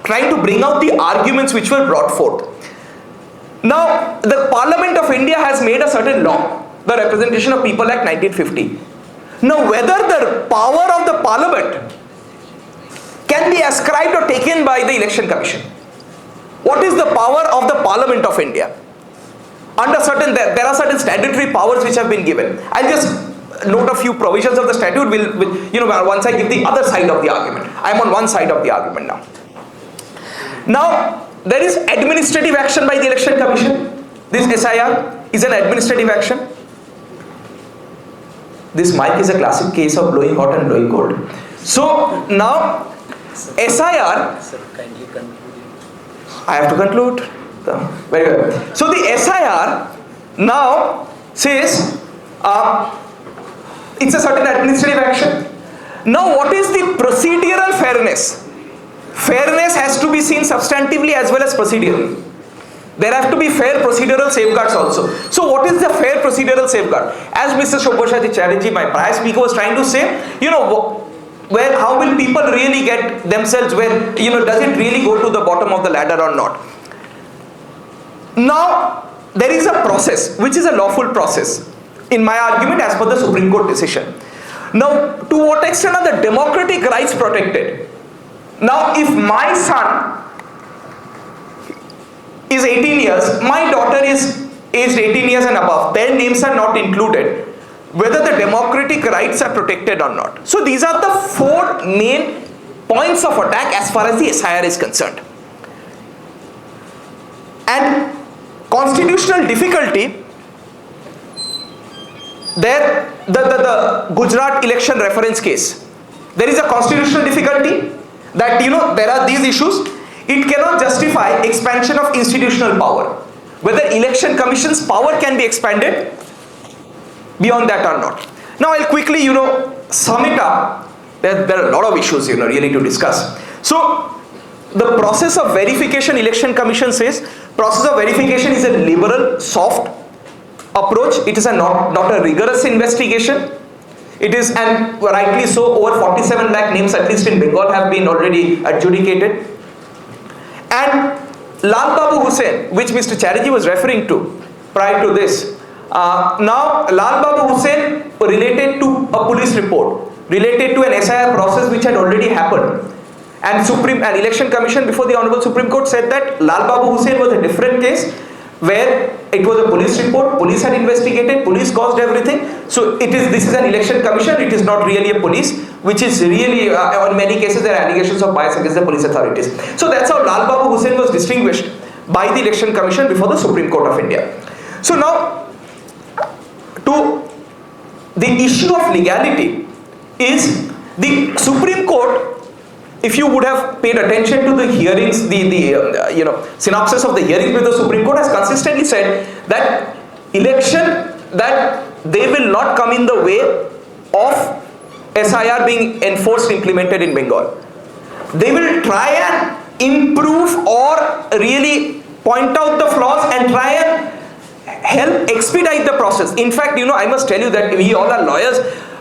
trying to bring out the arguments which were brought forth. Now, the Parliament of India has made a certain law, the Representation of People Act 1950. Now, whether the power of the Parliament can be ascribed or taken by the Election Commission. What is the power of the Parliament of India? Under certain, there are certain statutory powers which have been given. I'll just note a few provisions of the statute. Once I give the other side of the argument. I'm on one side of the argument now. Now, there is administrative action by the Election Commission. This SIR is an administrative action. This mic is a classic case of blowing hot and blowing cold. So now, SIR, I have to conclude. Very good. So the SIR now says it's a certain administrative action. Now what is the procedural fairness? Fairness has to be seen substantively as well as procedurally. There have to be fair procedural safeguards also. So what is the fair procedural safeguard? As Mr. Sabyasachi Chatterjee, my prior speaker, was trying to say, how will people really get themselves where, does it really go to the bottom of the ladder or not? Now, there is a process, which is a lawful process, in my argument as per the Supreme Court decision. Now, to what extent are the democratic rights protected? Now, if my son is 18 years, my daughter is aged 18 years and above, their names are not included, whether the democratic rights are protected or not. So these are the four main points of attack as far as the SIR is concerned. And constitutional difficulty, there the Gujarat election reference case, there is a constitutional difficulty that there are these issues. It cannot justify expansion of institutional power. Whether Election Commission's power can be expanded beyond that or not. Now I'll quickly, sum it up. There are a lot of issues, really to discuss. So the process of verification, Election Commission says, process of verification is a liberal, soft approach. It is not a rigorous investigation. It is, and rightly so, over 47 lakh names, at least in Bengal, have been already adjudicated. And Lal Babu Hussain, which Mr. Chatterjee was referring to prior to this, Now, Lal Babu Hussain related to a police report, related to an SIR process which had already happened. And Election Commission before the Honorable Supreme Court said that Lal Babu Hussain was a different case where it was a police report, police had investigated, police caused everything. So this is an Election Commission, it is not really a police, which is really, in many cases there are allegations of bias against the police authorities. So that's how Lal Babu Hussain was distinguished by the Election Commission before the Supreme Court of India. So now, to the issue of legality is the Supreme Court, if you would have paid attention to the hearings, the synopsis of the hearings with the Supreme Court has consistently said that election, that they will not come in the way of SIR being enforced, implemented in Bengal. They will try and improve or really point out the flaws and try and help expedite the process. In fact, I must tell you that we all are lawyers.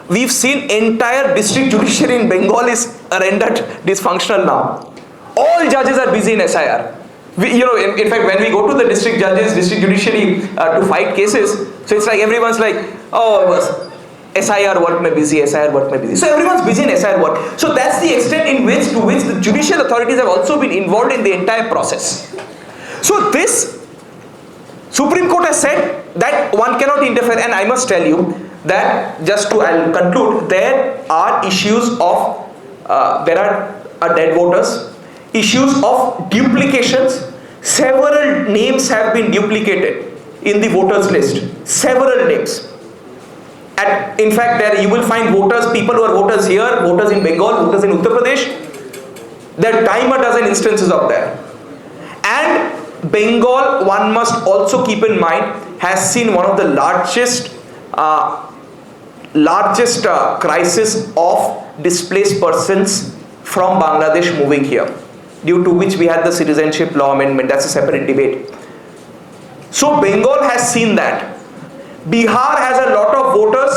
We've seen entire district judiciary in Bengal is rendered dysfunctional now. All judges are busy in SIR. In fact, when we go to the district judges, district judiciary to fight cases, so it's like everyone's like, oh, SIR work may busy, SIR work may busy. So everyone's busy in SIR work. So that's the extent to which the judicial authorities have also been involved in the entire process. So this Supreme Court has said that one cannot interfere, and I must tell you that I'll conclude, there are issues of, there are dead voters, issues of duplications. Several names have been duplicated in the voters list, several names. And in fact, there you will find voters, people who are voters here, voters in Bengal, voters in Uttar Pradesh. There are dime a dozen instances of that. And Bengal, one must also keep in mind, has seen one of the largest crisis of displaced persons from Bangladesh moving here, due to which we had the citizenship law amendment. That's a separate debate. So Bengal has seen that. Bihar has a lot of voters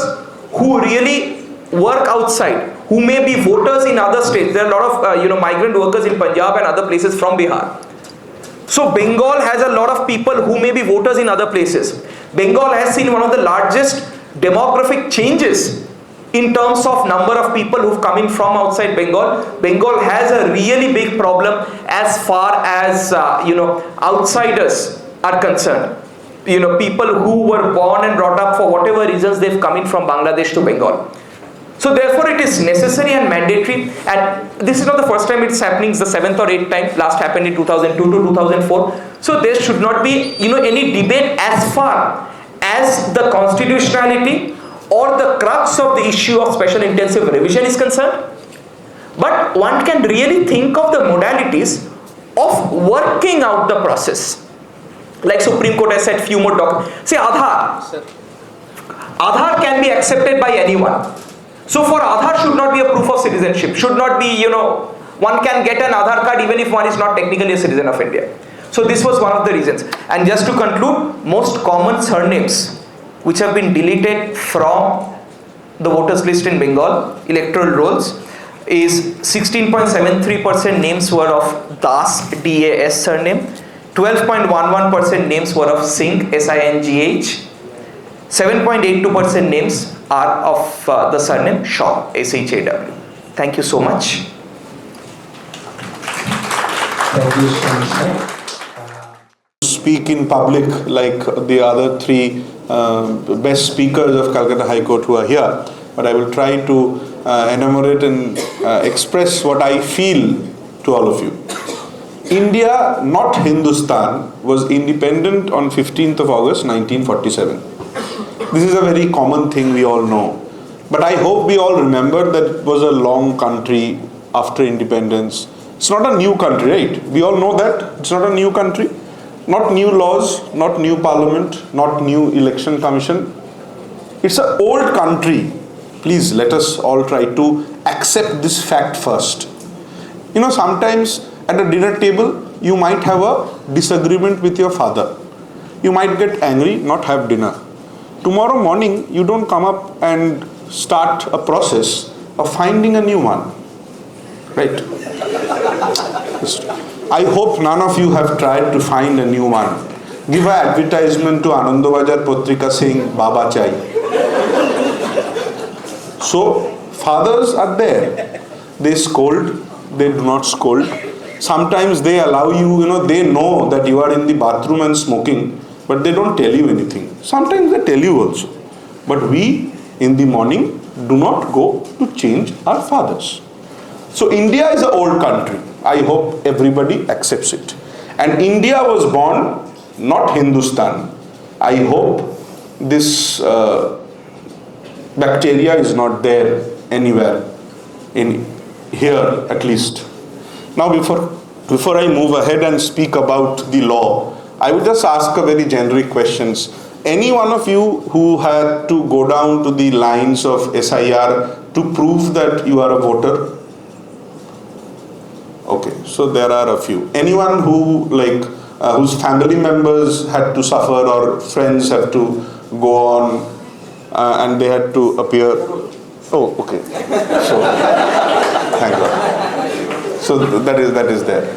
who really work outside, who may be voters in other states. There are a lot of migrant workers in Punjab and other places from Bihar. So Bengal has a lot of people who may be voters in other places. Bengal has seen one of the largest demographic changes in terms of number of people who've come in from outside Bengal. Bengal has a really big problem as far as outsiders are concerned. People who were born and brought up for whatever reasons, they've come in from Bangladesh to Bengal. So therefore it is necessary and mandatory, and this is not the first time it's happening, it's the 7th or 8th time. Last happened in 2002 to 2004. So there should not be any debate as far as the constitutionality or the crux of the issue of special intensive revision is concerned. But one can really think of the modalities of working out the process. Like Supreme Court has said, few more documents. Say Aadhaar. Aadhaar can be accepted by anyone. So for Aadhaar should not be a proof of citizenship. Should not be, one can get an Aadhaar card even if one is not technically a citizen of India. So this was one of the reasons. And just to conclude, most common surnames which have been deleted from the voters list in Bengal, electoral rolls, is 16.73% names were of Das, D-A-S surname, 12.11% names were of Singh, S-I-N-G-H, 7.82% names are of the surname Shaw, S-H-A-W. Thank you so much. Thank you so much, sir. Speak in public like the other three best speakers of Calcutta High Court who are here, but I will try to enumerate and express what I feel to all of you. India, not Hindustan, was independent on 15th of August 1947. This is a very common thing we all know. But I hope we all remember that it was a long country after independence. It's not a new country, right? We all know that. It's not a new country. Not new laws, not new parliament, not new election commission. It's an old country. Please let us all try to accept this fact first. Sometimes at a dinner table, you might have a disagreement with your father. You might get angry, not have dinner. Tomorrow morning, you don't come up and start a process of finding a new one. Right? I hope none of you have tried to find a new one. give an advertisement to Anandabajar Patrika saying Baba Chai. So fathers are there. They scold, they do not scold. Sometimes they allow you, they know that you are in the bathroom and smoking, but they don't tell you anything. Sometimes they tell you also. But we in the morning do not go to change our fathers. So India is an old country. I hope everybody accepts it. And India was born, not Hindustan. I hope this bacteria is not there anywhere, in here at least. Now before I move ahead and speak about the law, I would just ask a very generic questions. Any one of you who had to go down to the lines of SIR to prove that you are a voter? Okay, so there are a few. Anyone who whose family members had to suffer or friends had to go on and they had to appear? Oh, okay. So, thank God. So that is there.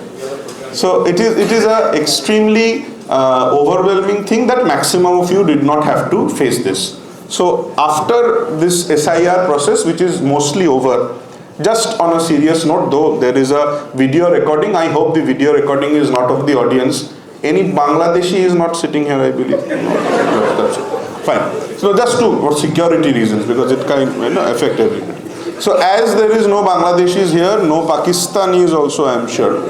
So it is a extremely overwhelming thing that maximum of you did not have to face this. So after this SIR process, which is mostly over, just on a serious note, though there is a video recording, I hope the video recording is not of the audience. Any Bangladeshi is not sitting here, I believe. No, that's it. Fine. So just for security reasons, because it can affect everybody. So as there is no Bangladeshis here, no Pakistanis also, I am sure.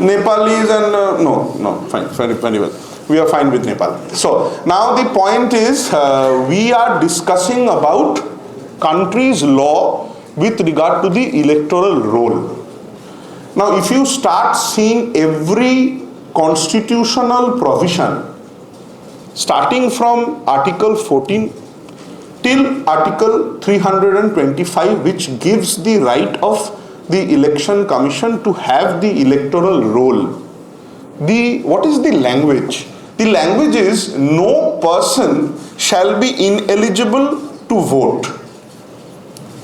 Nepalis and no, fine, very well. We are fine with Nepal. So now the point is, we are discussing about country's law with regard to the electoral roll. Now if you start seeing every constitutional provision, starting from Article 14 till Article 325, which gives the right of the Election Commission to have the electoral roll. What is the language? The language is, no person shall be ineligible to vote.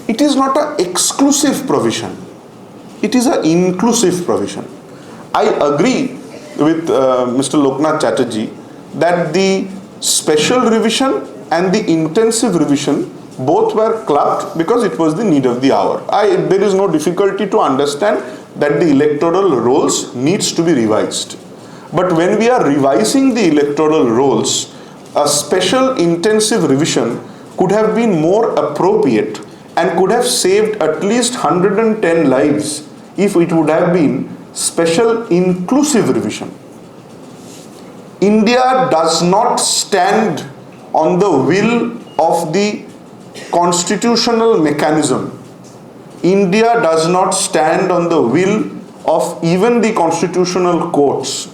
It is not an exclusive provision. It is an inclusive provision. I agree with Mr. Lokenath Chatterjee that the special revision and the intensive revision both were clubbed because it was the need of the hour. There is no difficulty to understand that the electoral rolls needs to be revised. But when we are revising the electoral rolls, a special intensive revision could have been more appropriate and could have saved at least 110 lives if it would have been special inclusive revision. India does not stand on the will of the constitutional mechanism. India does not stand on the will of even the constitutional courts.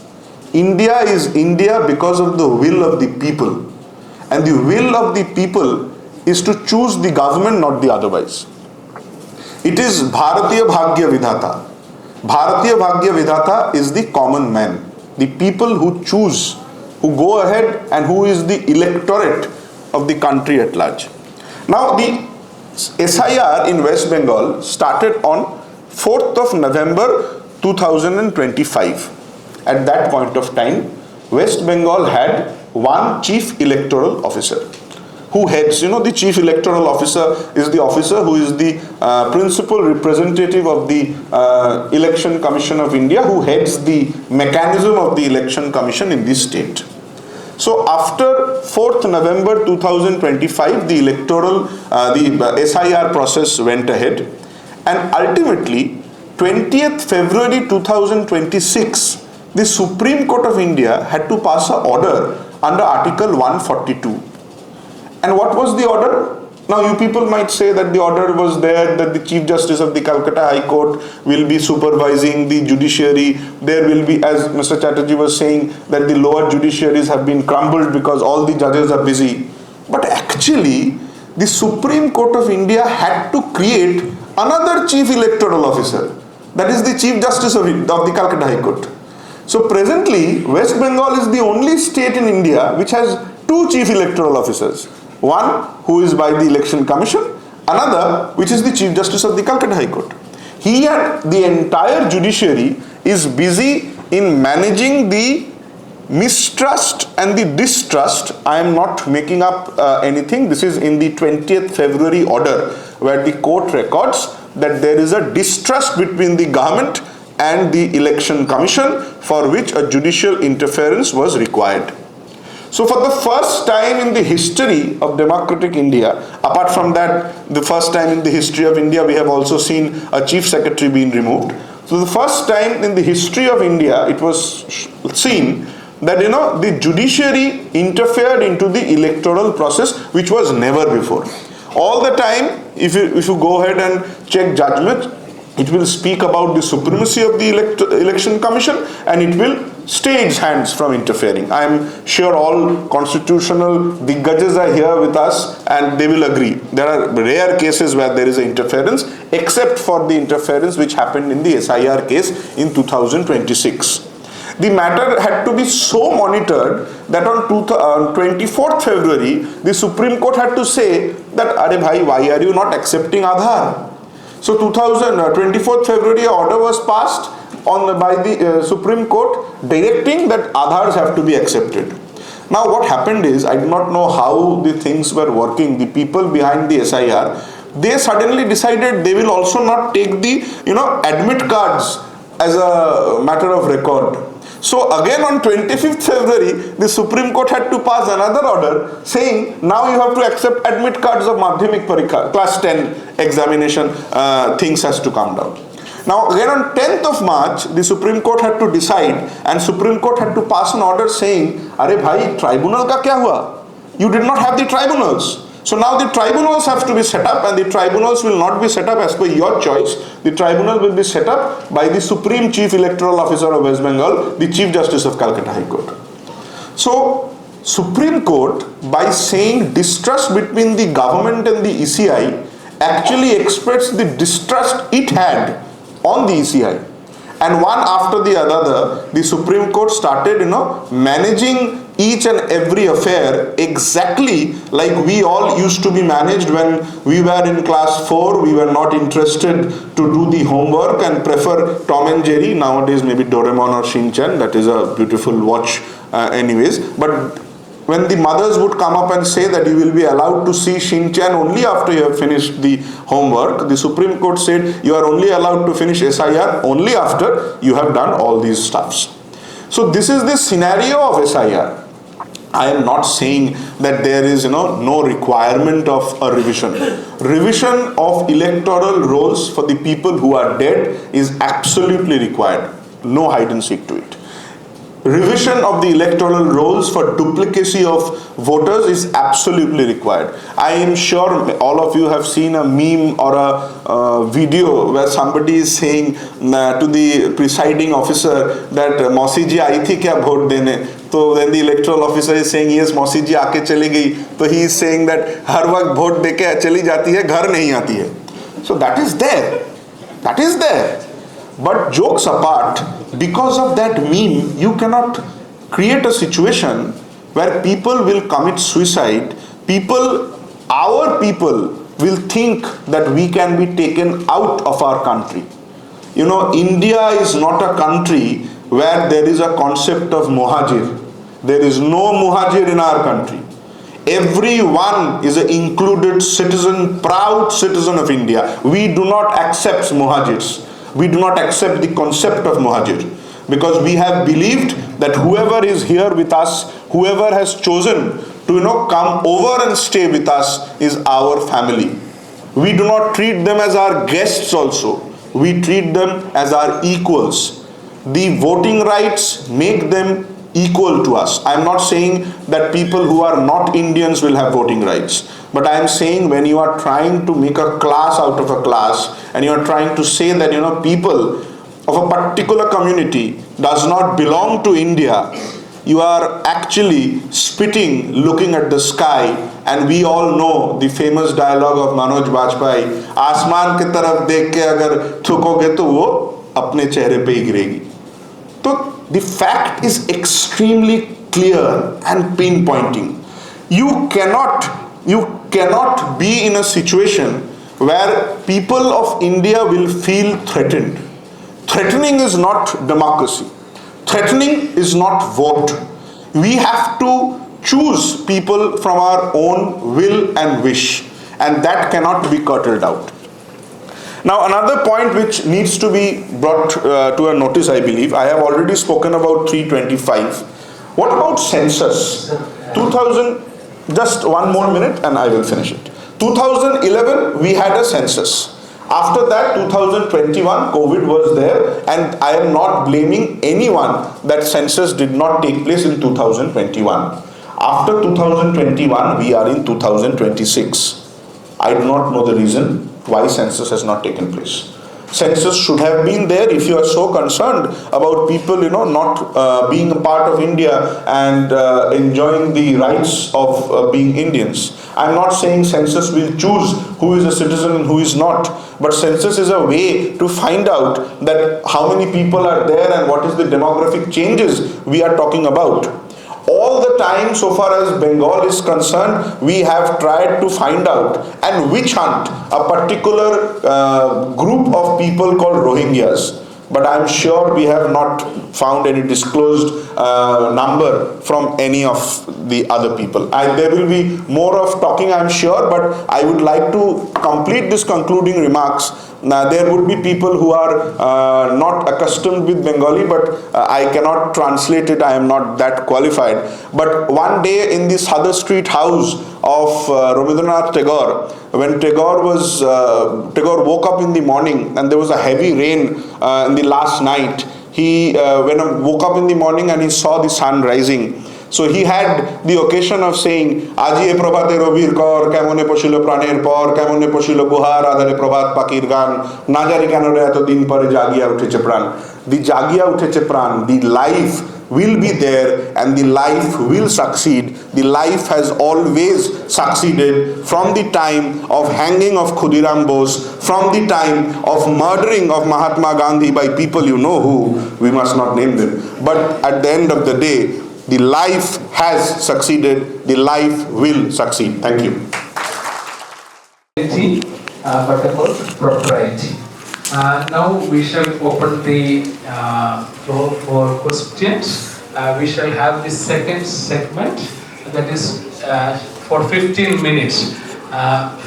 India is India because of the will of the people. And the will of the people is to choose the government, not the otherwise. It is Bharatiya Bhagya Vidhata. Bharatiya Bhagya Vidhata is the common man, the people who choose, who go ahead and who is the electorate of the country at large. Now the SIR in West Bengal started on 4th of November 2025. At that point of time, West Bengal had one chief electoral officer who heads, the chief electoral officer is the officer who is the principal representative of the Election Commission of India, who heads the mechanism of the Election Commission in this state. So after 4th November 2025, the electoral, the SIR process went ahead, and ultimately 20th February 2026, the Supreme Court of India had to pass an order under Article 142. And what was the order? Now you people might say that the order was there, that the Chief Justice of the Calcutta High Court will be supervising the judiciary. There will be, as Mr. Chatterjee was saying, that the lower judiciaries have been crumbled because all the judges are busy. But actually, the Supreme Court of India had to create another Chief Electoral Officer. That is the Chief Justice of the Calcutta High Court. So presently, West Bengal is the only state in India which has two Chief Electoral Officers. One who is by the Election Commission, another which is the Chief Justice of the Calcutta High Court. He and the entire judiciary is busy in managing the mistrust and the distrust, I am not making up anything. This is in the 20th February order, where the court records that there is a distrust between the government and the election commission, for which a judicial interference was required. So for the first time in the history of democratic India, apart from that, the first time in the history of India, we have also seen a chief secretary being removed. So the first time in the history of India, it was seen that the judiciary interfered into the electoral process, which was never before. All the time, if you go ahead and check judgment, it will speak about the supremacy of the election commission, and it will stay its hands from interfering. I am sure all constitutional diggajas are here with us, and they will agree. There are rare cases where there is an interference, except for the interference which happened in the SIR case in 2026. The matter had to be so monitored that on 24th February, the Supreme Court had to say that, "Arey bhai, why are you not accepting Aadhaar?" So 24th February order was passed by the Supreme Court directing that Aadhaars have to be accepted. Now what happened is, I do not know how the things were working. The people behind the SIR, they suddenly decided they will also not take the admit cards as a matter of record. So again on 25th February, the Supreme Court had to pass another order saying, now you have to accept admit cards of Madhyamik Parikha, class 10 examination, things has to come down. Now again on 10th of March, the Supreme Court had to decide, and Supreme Court had to pass an order saying, "Arey bhai, tribunal ka kya hua? You did not have the tribunals." So now the tribunals have to be set up, and the tribunals will not be set up as per your choice. The tribunal will be set up by the Supreme Chief Electoral Officer of West Bengal, the Chief Justice of Calcutta High Court. So Supreme Court, by saying distrust between the government and the ECI, actually expressed the distrust it had on the ECI. And one after the other, the Supreme Court started, managing each and every affair exactly like we all used to be managed when we were in class 4. We were not interested to do the homework and prefer Tom and Jerry. Nowadays maybe Doraemon or Shin-chan. That is a beautiful watch anyways. But when the mothers would come up and say that you will be allowed to see Shin-chan only after you have finished the homework, the Supreme Court said you are only allowed to finish SIR only after you have done all these stuffs. So this is the scenario of SIR. I am not saying that there is no requirement of a revision. Revision of electoral rolls for the people who are dead is absolutely required. No hide and seek to it. Revision of the electoral rolls for duplicacy of voters is absolutely required. I am sure all of you have seen a meme or a video where somebody is saying to the presiding officer that Mausi ji aayi thi kya vote dene? So when the electoral officer is saying yes, Mausi ji aake chali gayi, so he is saying that har waqt vote deke chali jati hai, ghar nahi aati hai. So that is there. That is there. But jokes apart, because of that meme, you cannot create a situation where people will commit suicide. Our people will think that we can be taken out of our country. India is not a country where there is a concept of muhajir. There is no muhajir in our country. Everyone is an included citizen, proud citizen of India. We do not accept muhajirs. We do not accept the concept of muhajir, because we have believed that whoever is here with us, whoever has chosen to come over and stay with us is our family. We do not treat them as our guests also. We treat them as our equals. The voting rights make them equal to us. I am not saying that people who are not Indians will have voting rights. But I am saying when you are trying to make a class out of a class, and you are trying to say that people of a particular community does not belong to India, you are actually spitting, looking at the sky. And we all know the famous dialogue of Manoj Bajpayee, "Asman ki taraf dekh ke agar thukoge to wo apne chehre pe hi giregi." So the fact is extremely clear and pinpointing. You cannot be in a situation where people of India will feel threatened. Threatening is not democracy. Threatening is not vote. We have to choose people from our own will and wish, and that cannot be curtailed out. Now, another point which needs to be brought to a notice, I believe, I have already spoken about 325. What about census? 2000, just one more minute and I will finish it. 2011, we had a census. After that, 2021, COVID was there, and I am not blaming anyone that census did not take place in 2021. After 2021, we are in 2026. I do not know the reason why census has not taken place. Census should have been there if you are so concerned about people, not being a part of India and enjoying the rights of being Indians. I'm not saying census will choose who is a citizen and who is not, but census is a way to find out that how many people are there and what is the demographic changes we are talking about. All the time, so far as Bengal is concerned, we have tried to find out and witch hunt a particular group of people called Rohingyas. But I'm sure we have not found any disclosed number from any of the other people. There will be more of talking, I'm sure, but I would like to complete this concluding remarks. Now, there would be people who are not accustomed with Bengali, but I cannot translate it. I am not that qualified. But one day in this Hadar Street house of Rabindranath Tagore, when Tagore woke up in the morning and there was a heavy rain in the last night, he woke up in the morning and he saw the sun rising. So he had the occasion of saying, Aji e probate robir kor, kemone poshilo praner por, kemone poshilo buhar, adare probat pakir gan, na jani kenore eto din pore jagiya utheche pran. The jagiya utheche pran, the life will be there and the life will succeed. The life has always succeeded from the time of hanging of Khudiram Bose, from the time of murdering of Mahatma Gandhi by people you know who, we must not name them. But at the end of the day, the life has succeeded, the life will succeed. Thank you. But about propriety. Now we shall open the floor for questions. We shall have the second segment, that is for 15 minutes.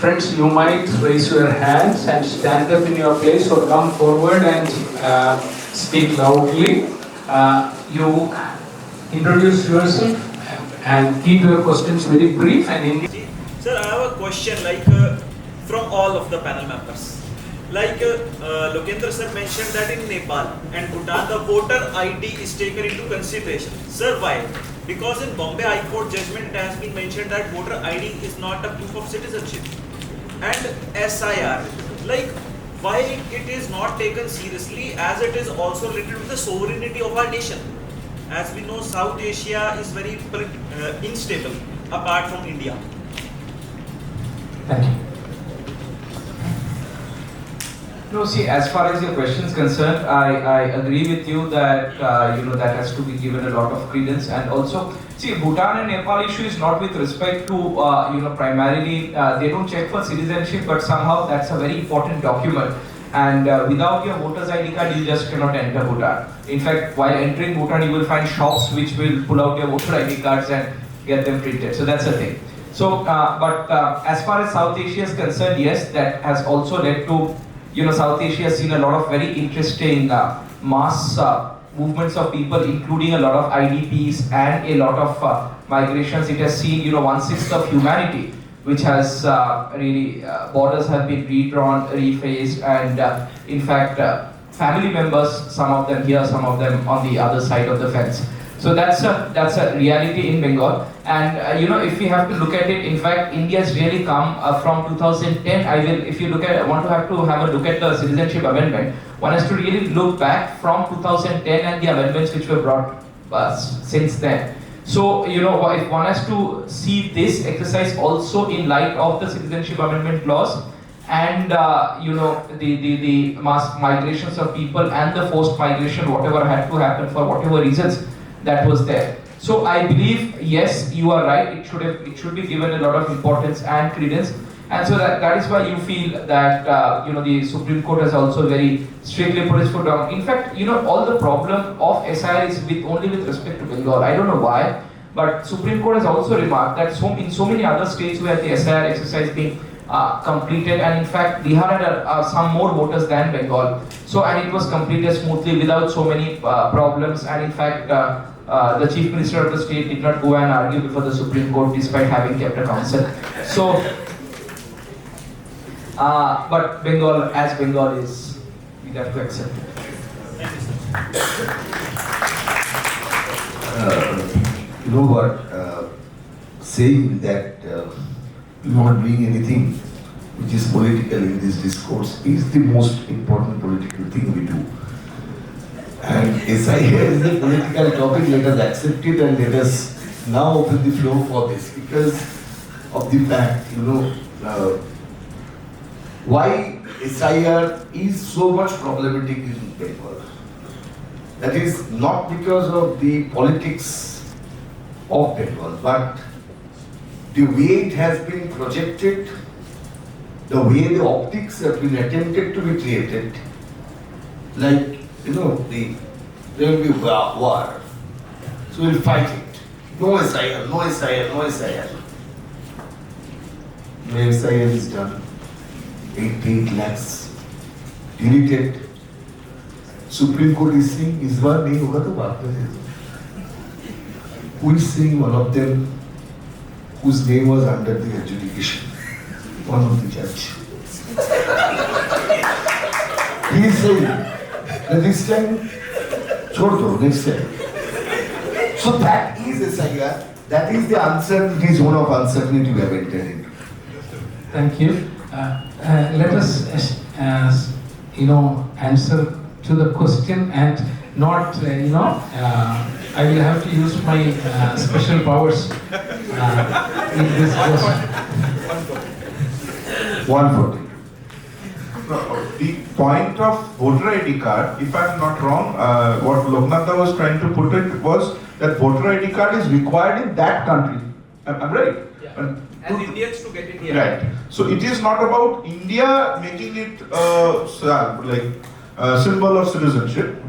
Friends, you might raise your hands and stand up in your place or come forward and speak loudly. You introduce yourself and keep your questions very brief and in. Sir, I have a question from all of the panel members. Lokenath sir mentioned that in Nepal and Bhutan the voter ID is taken into consideration. Sir, why? Because in Bombay High Court judgment it has been mentioned that voter ID is not a proof of citizenship. And SIR, why it is not taken seriously, as it is also related with the sovereignty of our nation. As we know, South Asia is very unstable apart from India. Thank you. No, see, as far as your question is concerned, I agree with you that that has to be given a lot of credence. And also, see, Bhutan and Nepal issue is not with respect to primarily they don't check for citizenship, but somehow that's a very important document. And without your voter's ID card, you just cannot enter Bhutan. In fact, while entering Bhutan, you will find shops which will pull out your voter ID cards and get them printed. So that's the thing. So, as far as South Asia is concerned, yes, that has also led to, South Asia has seen a lot of very interesting mass movements of people, including a lot of IDPs and a lot of migrations. It has seen, 1/6 of humanity, which has really, borders have been redrawn, refaced, and in fact, family members, some of them here, some of them on the other side of the fence. So that's a reality in Bengal. And if we have to look at it, in fact, India has really come from 2010. If you want to have a look at the citizenship amendment, one has to really look back from 2010 and the amendments which were brought since then. So, if one has to see this exercise also in light of the citizenship amendment laws and, the mass migrations of people and the forced migration, whatever had to happen for whatever reasons that was there. So, I believe, yes, you are right, it should be given a lot of importance and credence. And so that is why you feel that, the Supreme Court has also very strictly put its foot down. In fact, all the problem of SIR is only with respect to Bengal. I don't know why. But Supreme Court has also remarked that in so many other states where the SIR exercise being completed, and in fact Bihar had some more voters than Bengal. So, and it was completed smoothly without so many problems, and in fact the Chief Minister of the state did not go and argue before the Supreme Court despite having kept a counsel. So, but Bengal, as Bengal is, we have to accept it. You know what, saying that you are not doing anything which is political in this discourse is the most important political thing we do. And SIR is a political topic, let us accept it and let us now open the floor for this because of the fact, why SIR is so much problematic in Bengal. That is not because of the politics of Bengal, but the way it has been projected, the way the optics have been attempted to be created, like, there will be war, so we'll fight it. No SIR, no SIR, no SIR. No SIR is done. 8 lakhs deleted. Supreme Court is saying, इस बार नहीं होगा तो बात करें. Who is saying? One of them whose name was under the adjudication, one of the judge. He is saying that this time, छोड़ दो, next time. So that is SIR. That is the uncertainty zone of uncertainty we have entered into. Thank you. Let us, answer to the question and not, I will have to use my special powers in this question. 140. The point of voter ID card, if I'm not wrong, what Lokenath was trying to put it was that voter ID card is required in that country. I'm right? Yeah. As Indians to get it here. Right. So it is not about India making it symbol of citizenship.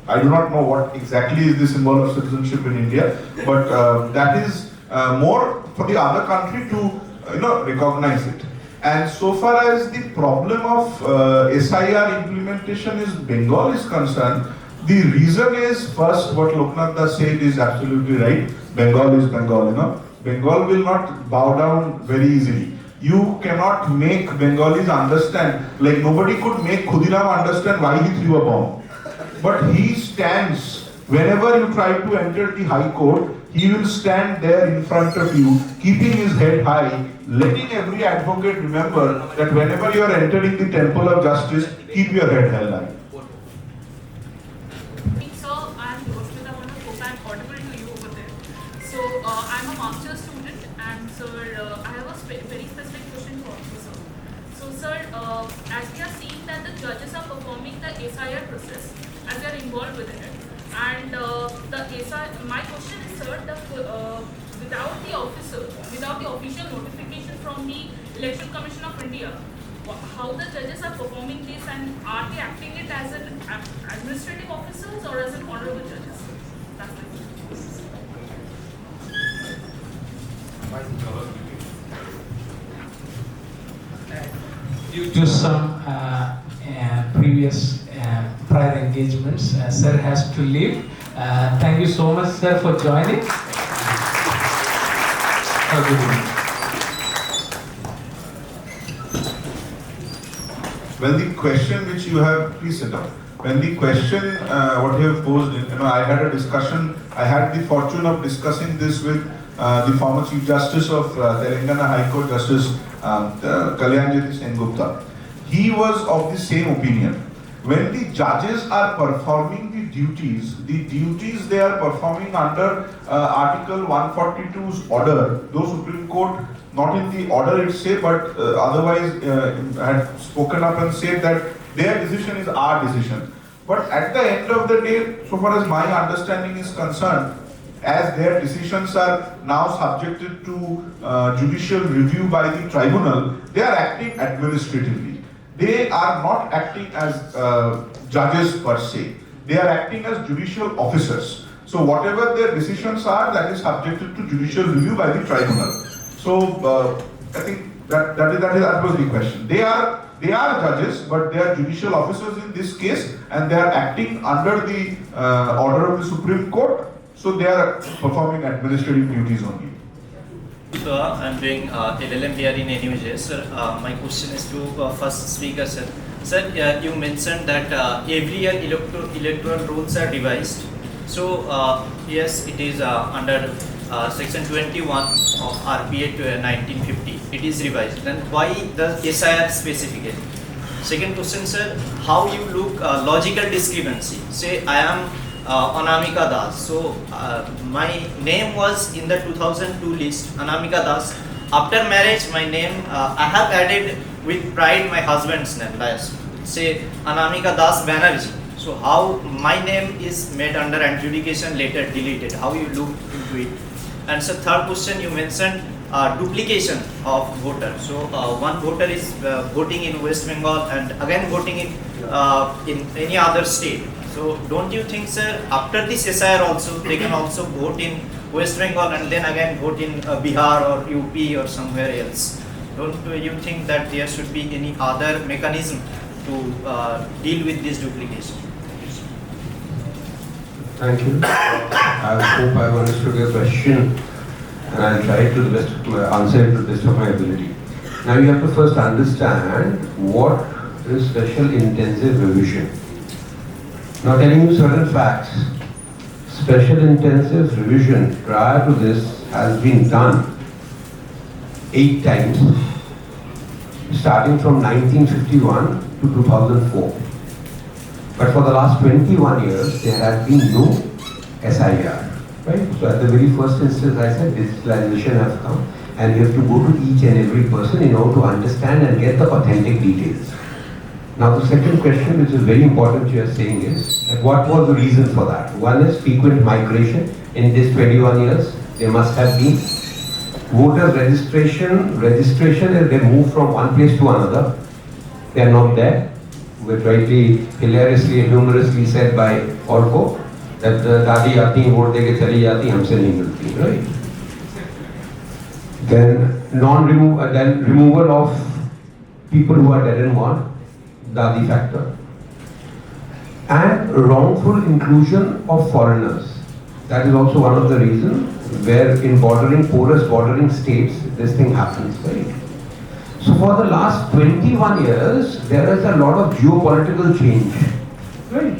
I do not know what exactly is the symbol of citizenship in India, but that is more for the other country to recognize it. And so far as the problem of SIR implementation is Bengal is concerned, the reason is first what Lokenath said is absolutely right. Bengal is Bengal, Bengal will not bow down very easily. You cannot make Bengalis understand, like nobody could make Khudiram understand why he threw a bomb. But he stands, whenever you try to enter the High Court, he will stand there in front of you, keeping his head high, letting every advocate remember that whenever you are entering the temple of justice, keep your head held high. So, I'm audible to you over there. So, I'm a master's student, and sir, I have a very specific question for you, sir. So, sir, as we are seeing that the judges are performing the SIR process, as they are involved within it, and my question is, sir, without the official notification from the Electoral Commission of India, how the judges are performing this, and are they acting it as an administrative officers or as an honorable judges? That's my question. Due to some previous prior engagements, sir has to leave. Thank you so much, sir, for joining. Have a good evening. Well, the question which you have, please sit down. When the question what you have posed, I had a discussion. I had the fortune of discussing this with the former Chief Justice of Telangana High Court, Justice Kalyanjali Sengupta. He was of the same opinion. When the judges are performing the duties they are performing under Article 142's order, though Supreme Court, not in the order itself, but otherwise had spoken up and said that their decision is our decision. But at the end of the day, so far as my understanding is concerned, as their decisions are now subjected to judicial review by the tribunal, they are acting administratively. They are not acting as judges per se. They are acting as judicial officers. So whatever their decisions are, that is subjected to judicial review by the tribunal. So I think that was the question. They are judges, but they are judicial officers in this case, and they are acting under the order of the Supreme Court. So they are performing administrative duties only. So I'm doing LLM here in NUJS. Sir, my question is to first speaker, sir. Sir, you mentioned that every year electoral rules are revised. So yes, it is under section 21 of RPA to 1950. It is revised. Then why the SIR specifically? Second question, sir. How you look logical discrepancy? Say I am Anamika Das. So my name was in the 2002 list, Anamika Das. After marriage, my name I have added with pride my husband's name. Say Anamika Das Banerjee. So how my name is made under adjudication later deleted? How you look into it? And so third question, you mentioned duplication of voter. So one voter is voting in West Bengal and again voting in any other state. So don't you think, sir, after this SIR also, they can also vote in West Bengal and then again vote in Bihar or UP or somewhere else? Don't you think that there should be any other mechanism to deal with this duplication? Thank you. I hope I understood your question, and I'll try to the best of my answer it to the best of my ability. Now you have to first understand what is special intensive revision. Now telling you certain facts. Special intensive revision prior to this has been done 8 times, starting from 1951 to 2004. But for the last 21 years, there has been no SIR. Right? So at the very first instance, I said digitalization has come, and you have to go to each and every person in order to understand and get the authentic details. Now the second question, which is very important you are saying, is that what was the reason for that? One is frequent migration. In this 21 years, there must have been voter registration is they move from one place to another. They are not there. Which rightly, hilariously, humorously said by Arka, that Dadi aati hai, vote deke chali jati, humse nahi milti, right? Then removal of people who are dead and gone. Dadi factor, and wrongful inclusion of foreigners. That is also one of the reasons where in porous bordering states, this thing happens, right? So for the last 21 years, there is a lot of geopolitical change, right?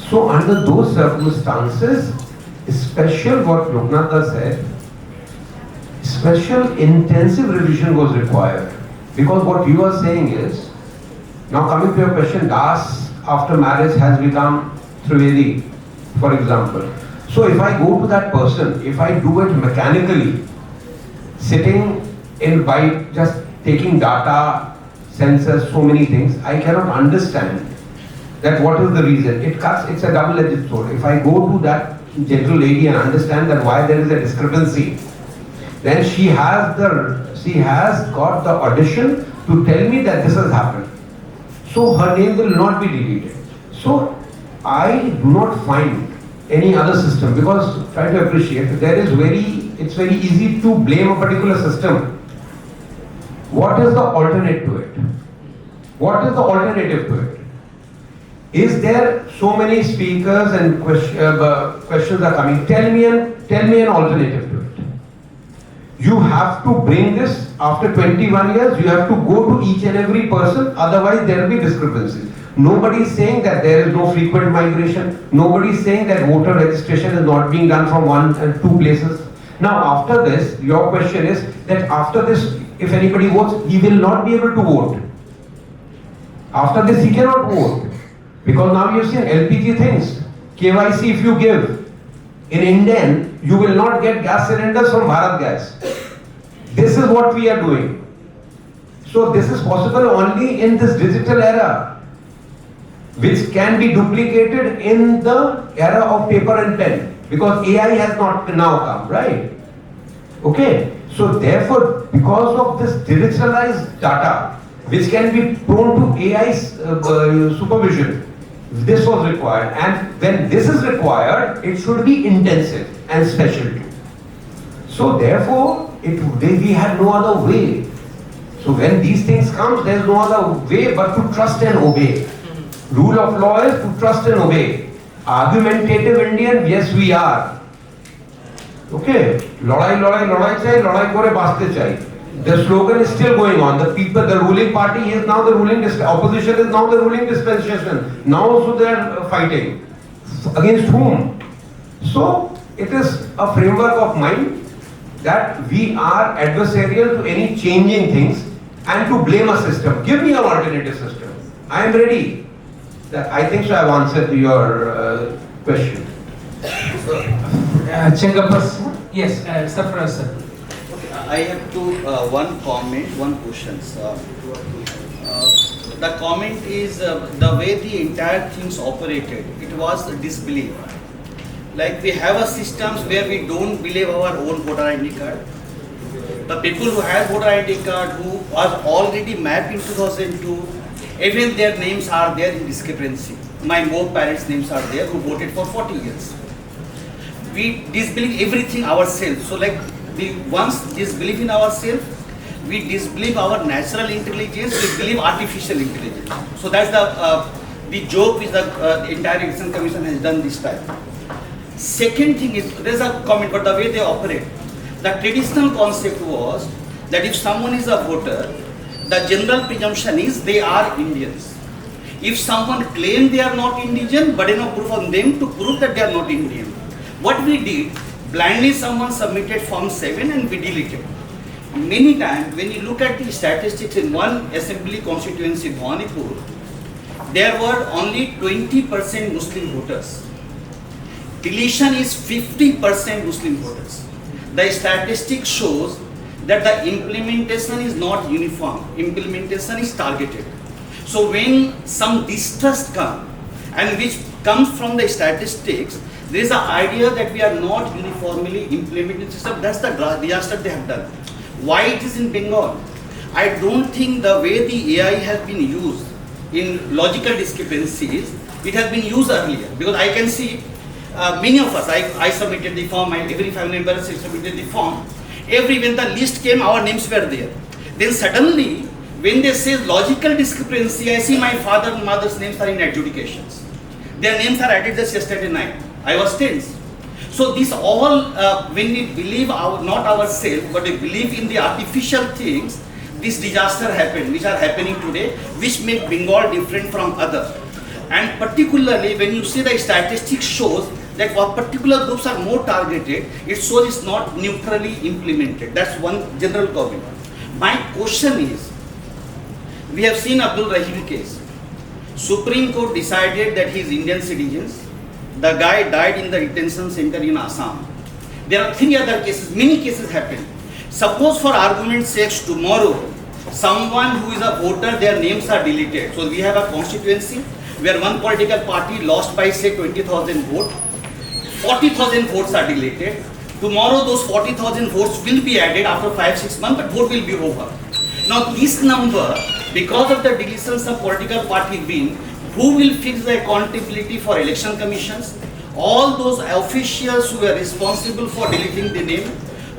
So under those circumstances, special, what Lokenath said, special intensive revision was required. Because what you are saying is, now coming to your question, Das after marriage has become Trivedi, for example. So if I go to that person, if I do it mechanically, sitting in by just taking data, census, so many things, I cannot understand that what is the reason. It's a double-edged sword. If I go to that gentle lady and understand that why there is a discrepancy, then she has got the audition to tell me that this has happened. So her name will not be deleted. So I do not find any other system, because try to appreciate it's very easy to blame a particular system. What is the alternate to it? What is the alternative to it? Is there so many speakers and questions are coming? Tell me an alternative to it. You have to bring this after 21 years, you have to go to each and every person, otherwise there will be discrepancies. Nobody is saying that there is no frequent migration. Nobody is saying that voter registration is not being done from 1 and 2 places. Now after this, your question is that after this, if anybody votes, he will not be able to vote. After this, he cannot vote. Because now you have seen LPG things. KYC if you give. In Indian, you will not get gas cylinders from Bharat Gas. This is what we are doing. So this is possible only in this digital era, which can be duplicated in the era of paper and pen, because AI has not now come, right? Okay. So therefore, because of this digitalized data, which can be prone to AI's supervision, This was required, and when this is required, it should be intensive and special too. So therefore, we had no other way. So when these things come, there is no other way but to trust and obey. Rule of law is to trust and obey. Argumentative Indian, yes we are. Okay, lodai chahiye, lodai kore baaste chahiye. The slogan is still going on. The people, the ruling party is now the ruling, opposition is now the ruling dispensation. Now also they are fighting. Against whom? So it is a framework of mind that we are adversarial to any changing things and to blame a system. Give me an alternative system. I am ready. I think so I have answered to your question. Yes, Safra sir. I have one comment, one question. The comment is the way the entire things operated, it was disbelief. Like we have a systems where we don't believe our own voter ID card. The people who have voter ID card who was already mapped in 2002, even their names are there in discrepancy. My both parents' names are there who voted for 40 years. We disbelieve everything ourselves. So like we once disbelieve in ourselves, we disbelieve our natural intelligence, we believe artificial intelligence. So that's the joke which the entire election commission has done this time. Second thing is, there's a comment, but the way they operate. The traditional concept was that if someone is a voter, the general presumption is they are Indians. If someone claims they are not Indian, burden of proof on them to prove that they are not Indian. What we did, blindly someone submitted Form 7 and we deleted. Many times, when you look at the statistics in one assembly constituency, Bhawanipur, there were only 20% Muslim voters. Deletion is 50% Muslim voters. The statistic shows that the implementation is not uniform, implementation is targeted. So when some distrust comes, and which comes from the statistics, there is an idea that we are not uniformly implementing the system. That's the disaster they have done. Why it is in Bengal? I don't think the way the AI has been used in logical discrepancies, it has been used earlier. Because I can see many of us, I submitted the form, every family member submitted the form. When the list came, our names were there. Then suddenly, when they say logical discrepancy, I see my father and mother's names are in adjudications. Their names are added just yesterday night. I was tense. So this all, when we believe not ourselves, but we believe in the artificial things, this disaster happened, which are happening today, which make Bengal different from others. And particularly when you see the statistics shows that what particular groups are more targeted, it shows it's not neutrally implemented. That's one general comment. My question is, we have seen Abdul Rahim case. Supreme Court decided that he is Indian citizens. The guy died in the detention center in Assam. There are 3 other cases, many cases happened. Suppose for argument's sake tomorrow, someone who is a voter, their names are deleted. So we have a constituency where one political party lost by say 20,000 votes, 40,000 votes are deleted. Tomorrow those 40,000 votes will be added after 5-6 months, but vote will be over. Now this number, because of the deletion some political party win, who will fix the accountability for election commissions? All those officials who are responsible for deleting the name.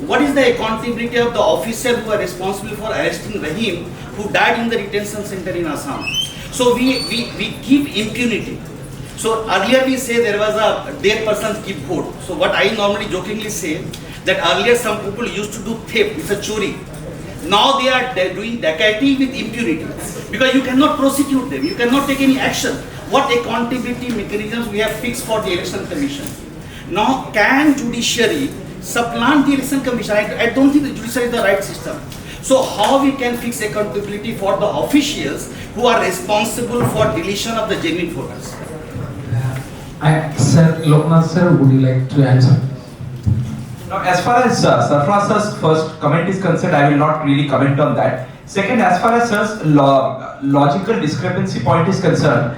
What is the accountability of the officer who are responsible for arresting Rahim, who died in the detention center in Assam? So we give impunity. So earlier we say there was a dead person keep vote. So what I normally jokingly say, that earlier some people used to do theft, it's a chori. Now they are doing dacoity with impunity, because you cannot prosecute them, you cannot take any action. What accountability mechanisms we have fixed for the election commission? Now can judiciary supplant the election commission? I don't think the judiciary is the right system. So how we can fix accountability for the officials who are responsible for deletion of the genuine voters? Sir, Lokenath sir, would you like to answer? Now, as far as Sarfraz sir's first comment is concerned, I will not really comment on that. Second, as far as sir's logical discrepancy point is concerned,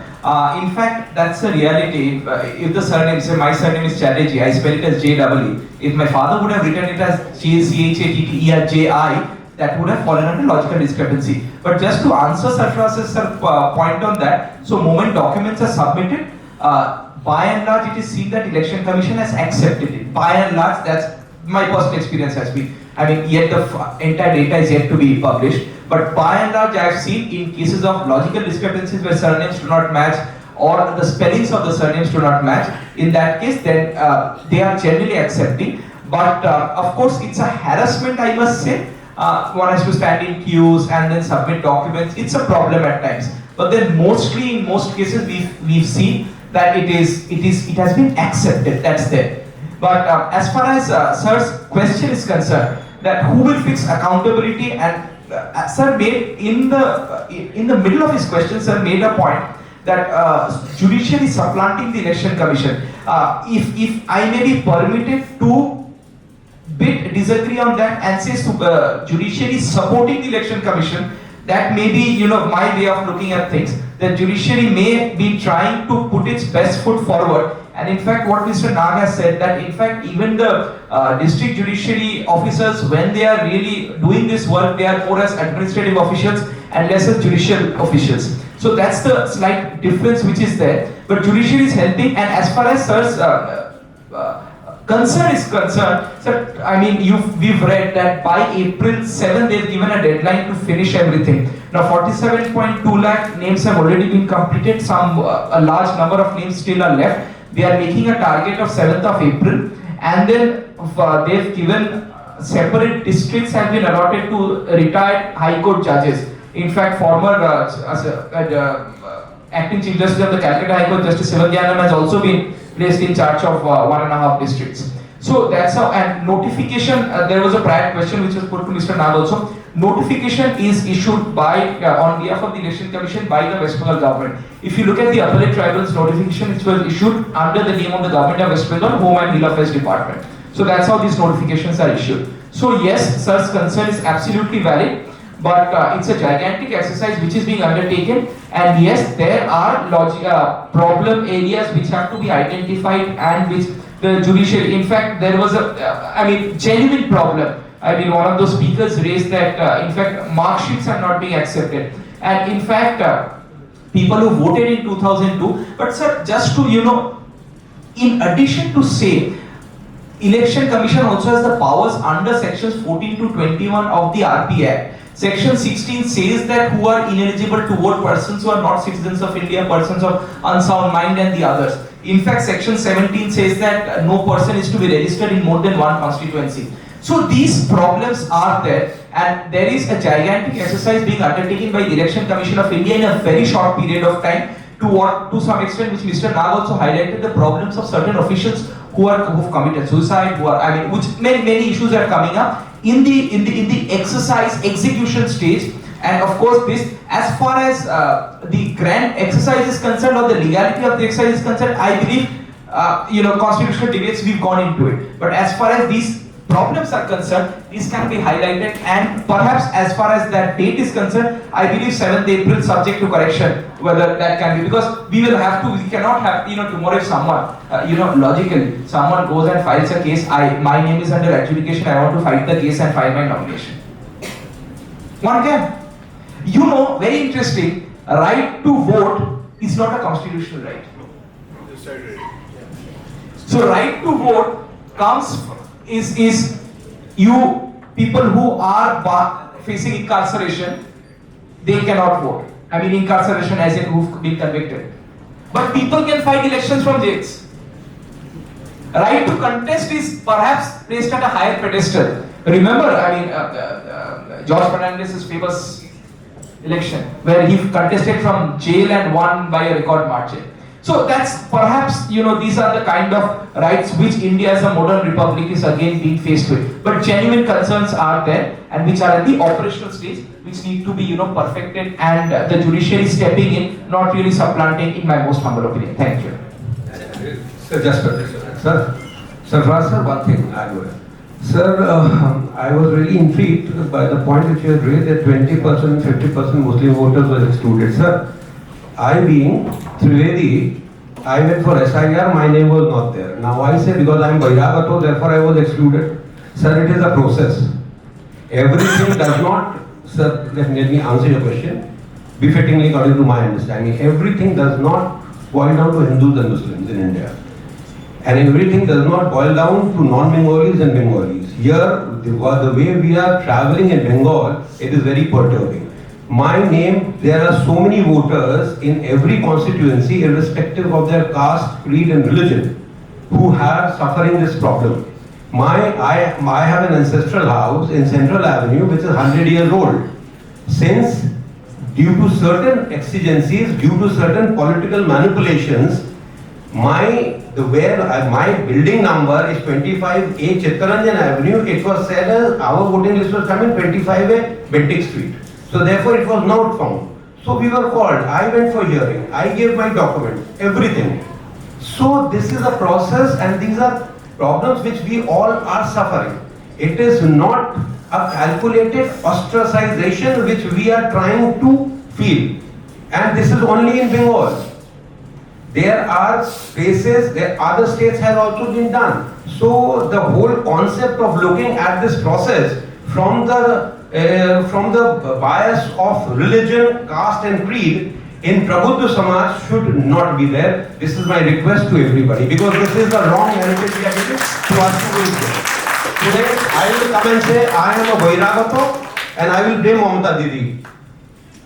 in fact, that's a reality. If the surname, say my surname is Chatterjee, I spell it as J-E-E. If my father would have written it as Chatterjee, that would have fallen under logical discrepancy. But just to answer Sarfraz's point on that, so moment documents are submitted, by and large it is seen that Election Commission has accepted it. By and large, that's my personal experience has been. I mean, yet the entire data is yet to be published. But by and large, I have seen in cases of logical discrepancies where surnames do not match or the spellings of the surnames do not match, in that case, then they are generally accepting. But of course, it's a harassment, I must say. One has to stand in queues and then submit documents. It's a problem at times. But then mostly, in most cases, we've seen that it has been accepted. That's there. But as far as Sir's question is concerned, that who will fix accountability, and Sir made in the middle of his question, Sir made a point that judiciary supplanting the Election Commission. If I may be permitted to disagree on that and say judiciary supporting the Election Commission, that may be my way of looking at things. The judiciary may be trying to put its best foot forward, and in fact what Mr. Nag has said, that in fact even the district judiciary officers, when they are really doing this work, they are more as administrative officials and less as judicial officials. So that's the slight difference which is there. But judiciary is helping, and as far as Sir's concern is concerned, sir, I mean, we've read that by April 7 they've given a deadline to finish everything. Now 47.2 lakh names have already been completed. A large number of names still are left. They are making a target of 7th of April, and then they've given separate districts have been allotted to retired High Court judges. In fact, former acting Chief Justice of the Calcutta High Court, Justice Sabyasachi, has also been placed in charge of 1.5 districts. So that's how, and notification, there was a prior question which was put to Mr. Nag also. Notification is issued by, on behalf of the Election Commission by the West Bengal government. If you look at the appellate tribunal's notification, it was issued under the name of the government of West Bengal, Home and Hill Affairs Department. So that's how these notifications are issued. So yes, Sir's concern is absolutely valid, but it's a gigantic exercise which is being undertaken, and yes, there are problem areas which have to be identified and which the judiciary, in fact, there was a, genuine problem. I mean, one of those speakers raised that, in fact, mark sheets are not being accepted. And in fact, people who voted in 2002, but sir, just to, in addition to say, Election Commission also has the powers under sections 14 to 21 of the RP Act. Section 16 says that who are ineligible to vote, persons who are not citizens of India, persons of unsound mind and the others. In fact, section 17 says that no person is to be registered in more than one constituency. So these problems are there, and there is a gigantic exercise being undertaken by the Election Commission of India in a very short period of time to some extent, which Mr. Nag also highlighted, the problems of certain officials who've committed suicide, which many issues are coming up in the exercise execution stage. And of course, this, as far as the grand exercise is concerned or the legality of the exercise is concerned, I believe constitutional debates, we've gone into it. But as far as these problems are concerned, these can be highlighted, and perhaps as far as that date is concerned, I believe 7th April, subject to correction, whether that can be, because we cannot have, tomorrow if someone, logically, someone goes and files a case, my name is under adjudication, I want to fight the case and file my nomination. One can. Very interesting, right to vote is not a constitutional right. So right to vote comes is you people who are facing incarceration, they cannot vote. Incarceration as in who've been convicted. But people can fight elections from jails. Right to contest is perhaps placed at a higher pedestal. Remember, George Fernandez's famous election where he contested from jail and won by a record margin. So that's perhaps, these are the kind of rights which India as a modern republic is again being faced with. But genuine concerns are there, and which are at the operational stage, which need to be, perfected, and the judiciary stepping in, not really supplanting, in my most humble opinion. Thank you. Sir, Sir, one thing I would. Sir, I was really intrigued by the point that you had raised that 20%, 50% Muslim voters were excluded. Sir, I being Trivedi, I went for SIR, my name was not there. Now I say because I am Bairagato, therefore I was excluded. Sir, it is a process. everything does not, sir, let me answer your question befittingly according to my understanding. Everything does not boil down to Hindus and Muslims in India. And everything does not boil down to non-Bengalis and Bengalis. Here, the way we are traveling in Bengal, it is very perturbing. My name, there are so many voters in every constituency, irrespective of their caste, creed and religion, who are suffering this problem. I have an ancestral house in Central Avenue which is 100 years old. Since, due to certain exigencies, due to certain political manipulations, my building number is 25A Chittaranjan Avenue. It was said as our voting list was coming 25A Bentic Street. So therefore it was not found. So we were called. I went for hearing. I gave my document, everything. So this is a process and these are problems which we all are suffering. It is not a calculated ostracization which we are trying to feel. And this is only in Bengal. There are spaces, other states have also been done. So the whole concept of looking at this process from the bias of religion, caste and creed in Prabuddha Samaj should not be there. This is my request to everybody because this is the wrong narrative we are giving to us to do it. Today I will come and say I am a Vairagato and I will blame Mamata Didi.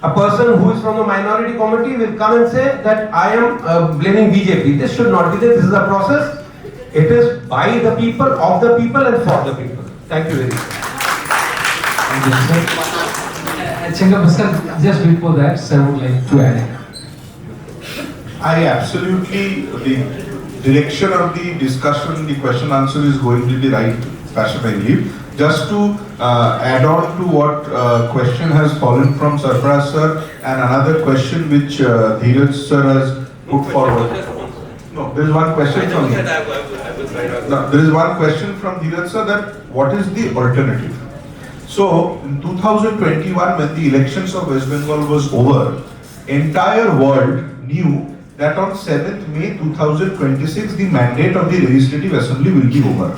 A person who is from the minority committee will come and say that I am blaming BJP. This should not be there. This is a process. It is by the people, of the people and for the people. Thank you very much. Just before that, sir would like to add. I absolutely, the direction of the discussion, the question answer is going to the right fashion, I believe. Just to add on to what question has fallen from Sarfaraz sir and another question which Dhiraj sir has put forward. No, there is one question from there is one question from Dhiraj sir that what is the alternative? So in 2021 when the elections of West Bengal was over, entire world knew that on 7th May 2026 the mandate of the Legislative Assembly will be over.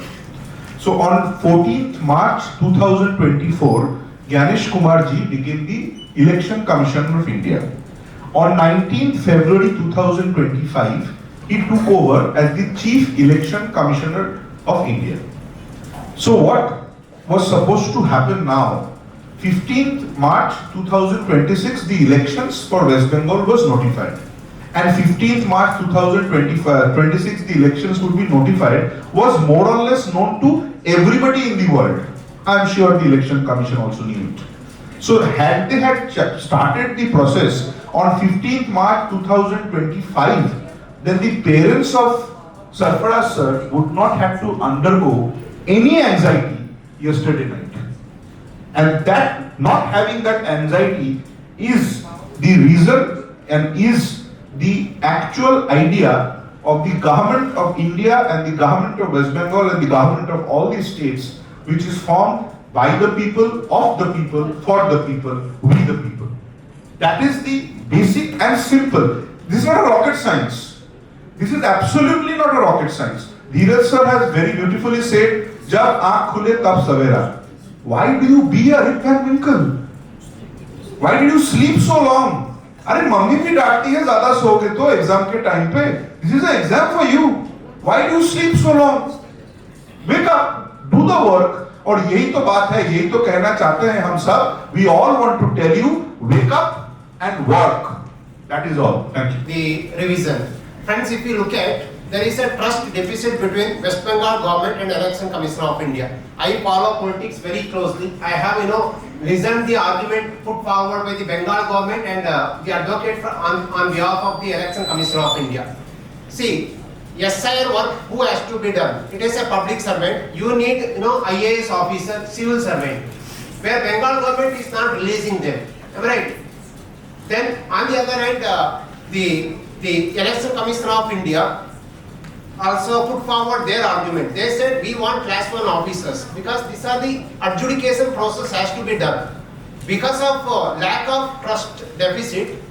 So on 14th March 2024, Ganesh Kumar ji became the Election Commissioner of India. On 19th February 2025, he took over as the Chief Election Commissioner of India. So what was supposed to happen now? 15th March 2026, the elections for West Bengal was notified. And 15th March 2026, the elections would be notified, was more or less known to everybody in the world. I am sure the Election Commission also knew it. So had they started the process on 15th March 2025, then the parents of Sarfaraz sir would not have to undergo any anxiety yesterday night. And that, not having that anxiety is the reason and is the actual idea of the government of India and the government of West Bengal and the government of all these states, which is formed by the people, of the people, for the people, we the people. That is the basic and simple. This is not a rocket science. This is absolutely not a rocket science. Dhiraj sir has very beautifully said, "Jab aankh khule tab savera." Why do you be a Rip Van Winkle? Why did you sleep so long? अरे mummy भी डांटती है ज्यादा सोगे तो exam के time पे. This is an exam for you. Why do you sleep so long? Wake up, do the work. और यही तो बात है, यही तो कहना चाहते हैं हम सब. We all want to tell you, wake up and work. That is all. Thank you. The revision. Friends, if you look at, there is a trust deficit between West Bengal government and Election Commission of India. I follow politics very closely. I have, listened the argument put forward by the Bengal government and the advocate on behalf of the Election Commission of India. See, SIR work, who has to be done? It is a public servant. You need, IAS officer, civil servant. Where Bengal government is not releasing them. Am I right? Then, on the other hand, the Election Commission of India also put forward their argument. They said we want class 1 officers because these are the adjudication process has to be done. Because of lack of trust deficit,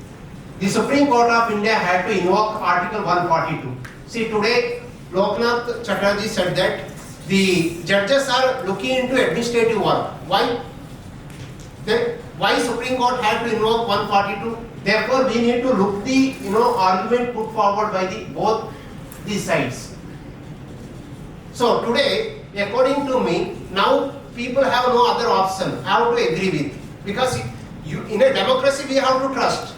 the Supreme Court of India had to invoke Article 142. See, today Chatterjee said that the judges are looking into administrative work. Why? Then why Supreme Court had to invoke 142? Therefore, we need to look the argument put forward by the both these sides. So today, according to me, now people have no other option. How to agree with? Because in a democracy we have to trust,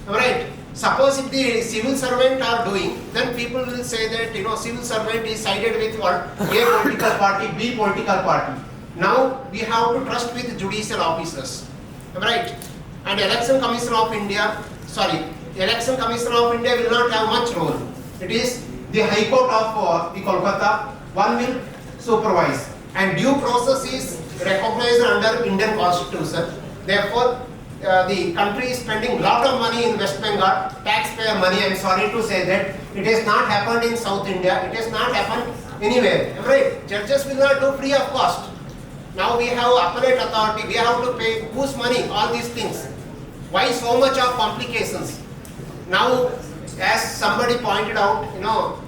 right? Suppose if the civil servant are doing, then people will say that civil servant is sided with what? A political party, B political party. Now we have to trust with judicial officers, right? And Election Commission of India will not have much role. It is the High Court of the Calcutta. One will supervise, and due process is recognized under Indian Constitution. Therefore, the country is spending lot of money in West Bengal, taxpayer money. I am sorry to say that it has not happened in South India. It has not happened anywhere. Right? Judges will not do free of cost. Now we have appellate authority. We have to pay whose money? All these things. Why so much of complications? Now, as somebody pointed out,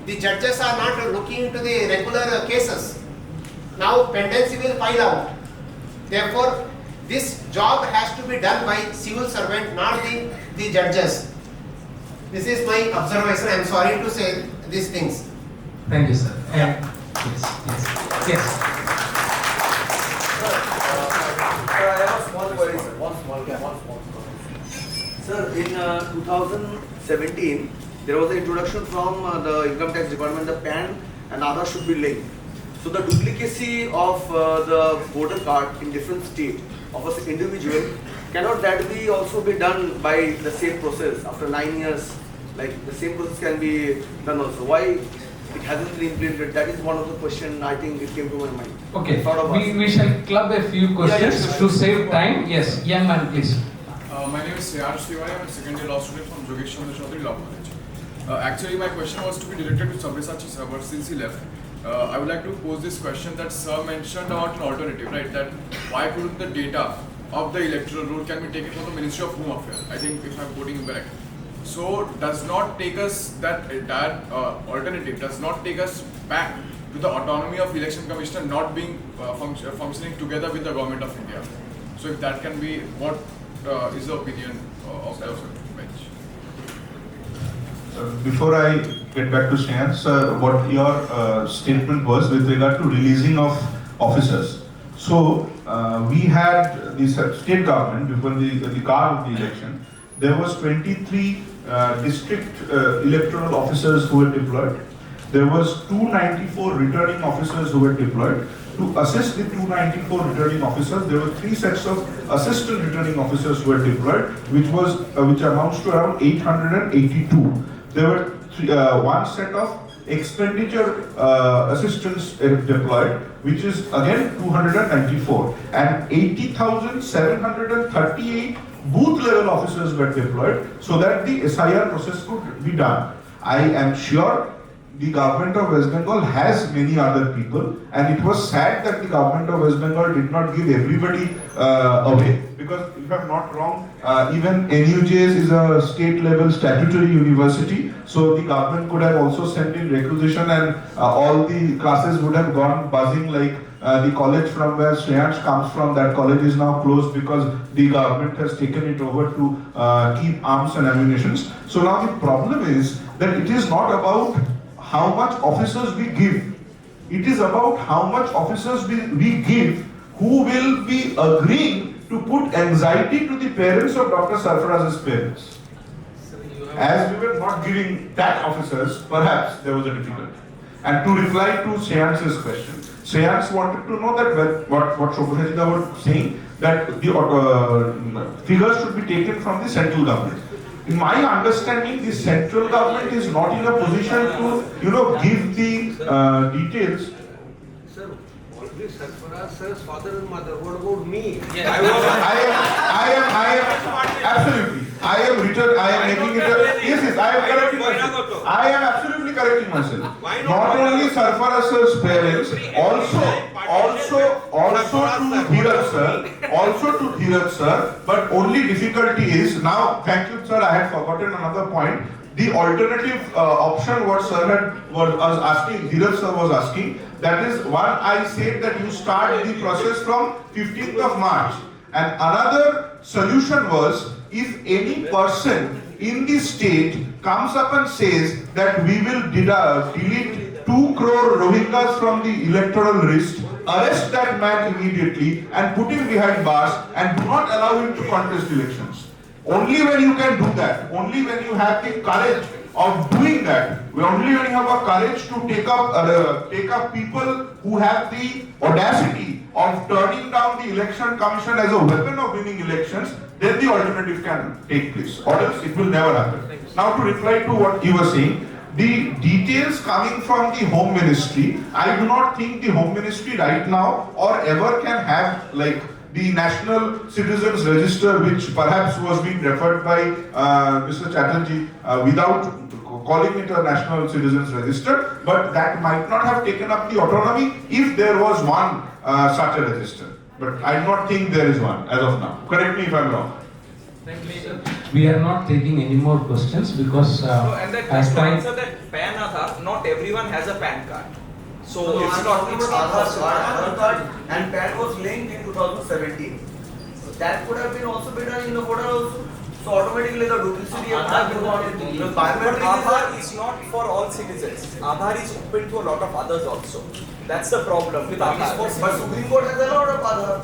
the judges are not looking into the regular cases. Now pendency will file out. Therefore, this job has to be done by civil servant, not the judges. This is my observation. I am sorry to say these things. Thank you, sir. Yes. I have a small query, sir. One small query. Sir, in 2017, there was an introduction from the Income Tax Department, the PAN and Aadhaar should be linked. So the duplicacy of the voter card in different state of an individual, cannot that be also be done by the same process after 9 years? Like the same process can be done also. Why it hasn't been implemented? That is one of the questions I think it came to my mind. Okay, we shall club a few questions to save time. Yes, young man, please. My name is Shri. I am a second year law student from Jogesh Chandra Chaudhary Law College. Actually, my question was to be directed to Sabyasachi sir, but since he left, I would like to pose this question that sir mentioned about an alternative, right? That why couldn't the data of the electoral roll can be taken from the Ministry of Home Affairs? I think if I'm quoting correct. So does not take us that alternative does not take us back to the autonomy of election commissioner not being functioning together with the government of India. So if that can be, what is the opinion of the bench? Before I get back to Shreyansh, what your statement was with regard to releasing of officers. So we had the state government before the card of the election. There was 23 district electoral officers who were deployed. There was 294 returning officers who were deployed. To assist the 294 returning officers, there were 3 sets of assistant returning officers who were deployed, which amounts to around 882. There were 1 set of expenditure assistants deployed, which is again 294, and 80,738 booth level officers were deployed so that the SIR process could be done. I am sure the government of West Bengal has many other people, and it was sad that the government of West Bengal did not give everybody away, because if I'm not wrong, even NUJS is a state level statutory university, so the government could have also sent in requisition and all the classes would have gone buzzing like the college from where Shreyansh comes from. That college is now closed because the government has taken it over to keep arms and ammunition. So now the problem is that it is not about how much officers we give. It is about how much officers we give who will be agreeing to put anxiety to the parents of Dr. Sarfaraz's parents. As we were not giving that officers, perhaps there was a difficulty. And to reply to Shreyansh's question, Shreyansh wanted to know that what Shobhajita was saying, that the figures should be taken from the central government. In my understanding, the central government is not in a position to, give the details. Sir, already Sarfaraz sir's father and mother. What about me? Yes. I am absolutely. I am making it a, yes, I am correcting myself. I am absolutely correcting myself. Not only Sarfaraz sir's parents, also to Dhiraj sir, but only difficulty is, now, thank you sir, I had forgotten another point. The alternative option what sir was asking, Dhiraj sir was asking, that is one, I said that you start the process from 15th of March. And another solution was, if any person in the state comes up and says that we will delete 2 crore Rohingyas from the electoral list, arrest that man immediately and put him behind bars and do not allow him to contest elections. Only when you can do that, only when you have the courage of doing that, only when you have a courage to take up people who have the audacity of turning down the election commission as a weapon of winning elections, then the alternative can take place. Or else it will never happen. Now to reply to what you were saying, the details coming from the Home Ministry, I do not think the Home Ministry right now or ever can have like the National Citizens Register, which perhaps was being referred by Mr. Chatterjee without calling it a National Citizens Register, but that might not have taken up the autonomy if there was one such a register. But I do not think there is one as of now. Correct me if I am wrong. We are not taking any more questions because and that just to answer that PAN Aadhaar, not everyone has a PAN card. So it's not Aadhaar card and PAN was linked in 2017. So that could have been also been done in the voter also. So automatically the duplicity of Aadhaar is not for all citizens. Aadhaar is open to a lot of others also. That's the problem with Aadhaar. But Supreme Court has allowed of Aadhaar.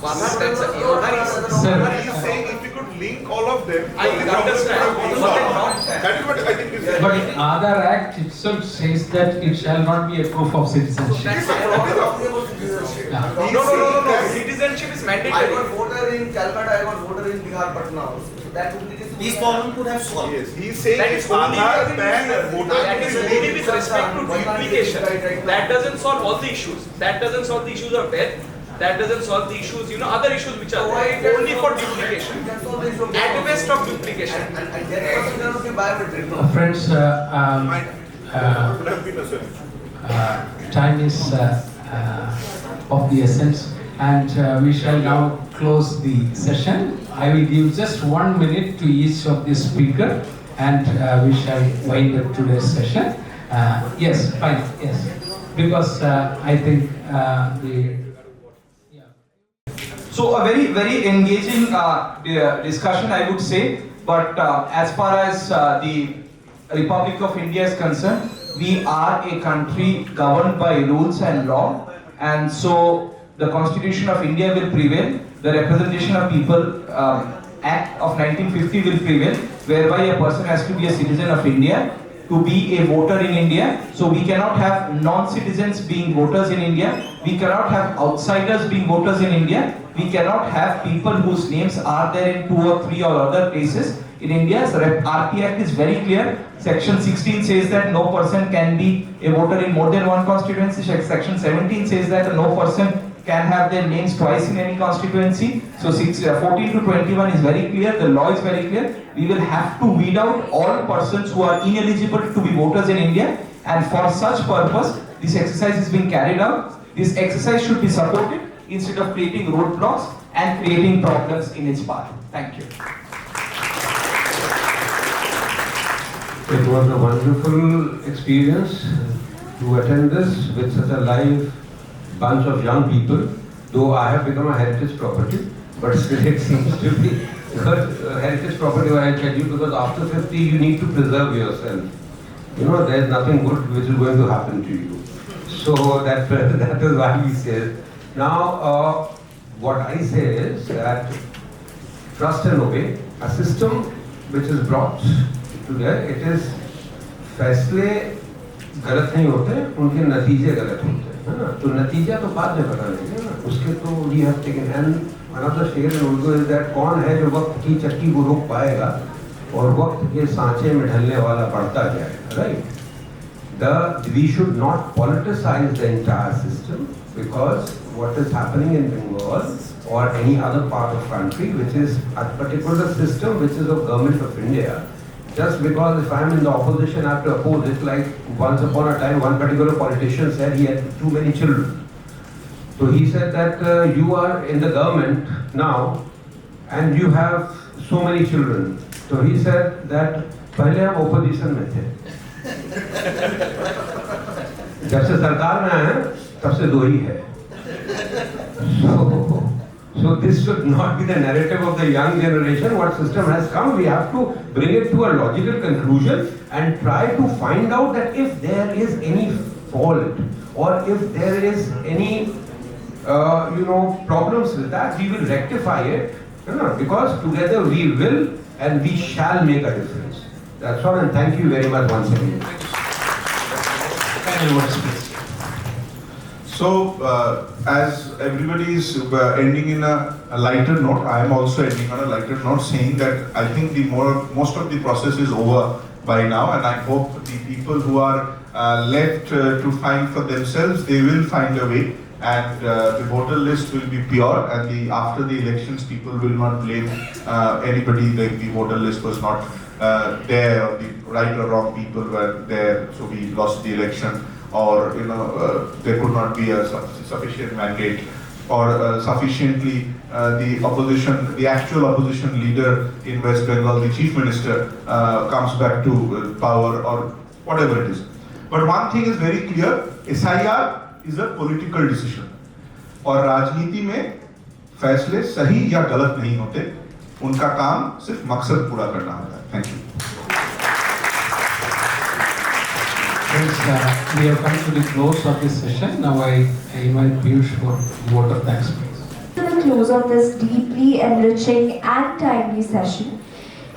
Aadhaar is saying if you could link all of them, I understand. That is what I think is there. But Aadhaar Act itself says that it shall not be a proof of citizenship. That's the problem. No. Citizenship is mandatory. I got voter in Calcutta, I got voter in Bihar, Patna. That This problem could have solved. Yes, he is saying that is only with respect to duplication. That doesn't solve all the issues. That doesn't solve the issues of death. That doesn't solve the issues, other issues which are there, only for duplication. At best of duplication. Friends, time is of the essence, and we shall now close the session. I will give just 1 minute to each of the speaker, and we shall wind up today's session. Yes, fine, yes. Because I think So a very, very engaging discussion, I would say. But as far as the Republic of India is concerned, we are a country governed by rules and law, and so the Constitution of India will prevail. The Representation of People Act of 1950 will prevail, whereby a person has to be a citizen of India to be a voter in India. So we cannot have non-citizens being voters in India. We cannot have outsiders being voters in India. We cannot have people whose names are there in 2 or 3 or other places in India. So RP Act is very clear. Section 16 says that no person can be a voter in more than one constituency. Section 17 says that no person can have their names twice in any constituency. So 14 to 21 is very clear. The law is very clear. We will have to weed out all persons who are ineligible to be voters in India, and for such purpose this exercise is being carried out. This exercise should be supported instead of creating roadblocks and creating problems in its path. Thank you. It was a wonderful experience to attend this with such a live bunch of young people, though I have become a heritage property, but still it seems to be, because heritage property, I tell you, because after 50 you need to preserve yourself. There is nothing good which is going to happen to you. So that is why we say. Now, what I say is that trust and obey. A system which is brought to there, it is फैसले गलत नहीं होते, उनके नतीजे गलत होते हैं, तो नतीजा तो बाद में पता लगेगा ना, उसके तो we have taken. And another statement in Urdu is that कौन है जो वक्त की चक्की को रोक पाएगा और वक्त के सांचे में ढलने वाला बढ़ता जाएगा, right? We should not politicize the entire system, because what is happening in Bengal or any other part of country which is a particular system which is of government of India, just because if I am in the opposition I have to oppose it. Like once upon a time one particular politician said he had too many children. So he said that you are in the government now and you have so many children. So he said that पहले हम opposition में थे, जब से सरकार में आए हैं तब से 2 ही है. So So this should not be the narrative of the young generation. What system has come, we have to bring it to a logical conclusion and try to find out that if there is any fault or if there is any problems with that, we will rectify it, because together we will and we shall make a difference. That's all, and thank you very much once again. So, as everybody is ending in a lighter note, I am also ending on a lighter note, saying that I think most of the process is over by now, and I hope the people who are left to find for themselves, they will find a way, and the voter list will be pure, and after the elections, people will not blame anybody that the voter list was not there, or the right or wrong people were there, so we lost the election, or there could not be a sufficient mandate, or sufficiently the actual opposition leader in West Bengal, the chief minister, comes back to power, or whatever it is. But one thing is very clear: SIR is a political decision, और राजनीति में फैसले सही या गलत नहीं होते, उनका काम सिर्फ मकसद पूरा करना होता है. Thank you. Friends, we have come to the close of this session. Now I invite Piyush for vote of thanks, please. To the close of this deeply enriching and timely session,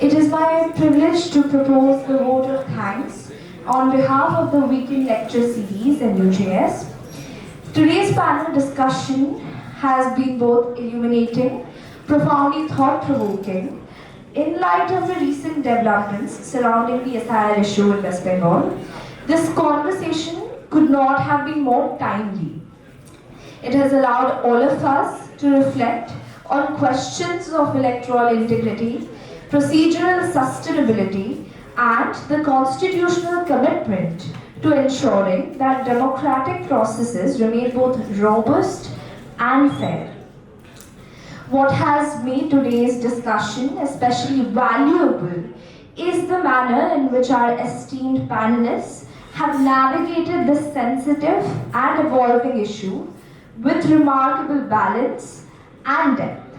it is my privilege to propose the vote of thanks on behalf of the weekend lecture series NUJS. Today's panel discussion has been both illuminating, profoundly thought-provoking, in light of the recent developments surrounding the SIR issue in West Bengal. This conversation could not have been more timely. It has allowed all of us to reflect on questions of electoral integrity, procedural sustainability, and the constitutional commitment to ensuring that democratic processes remain both robust and fair. What has made today's discussion especially valuable is the manner in which our esteemed panelists have navigated this sensitive and evolving issue with remarkable balance and depth.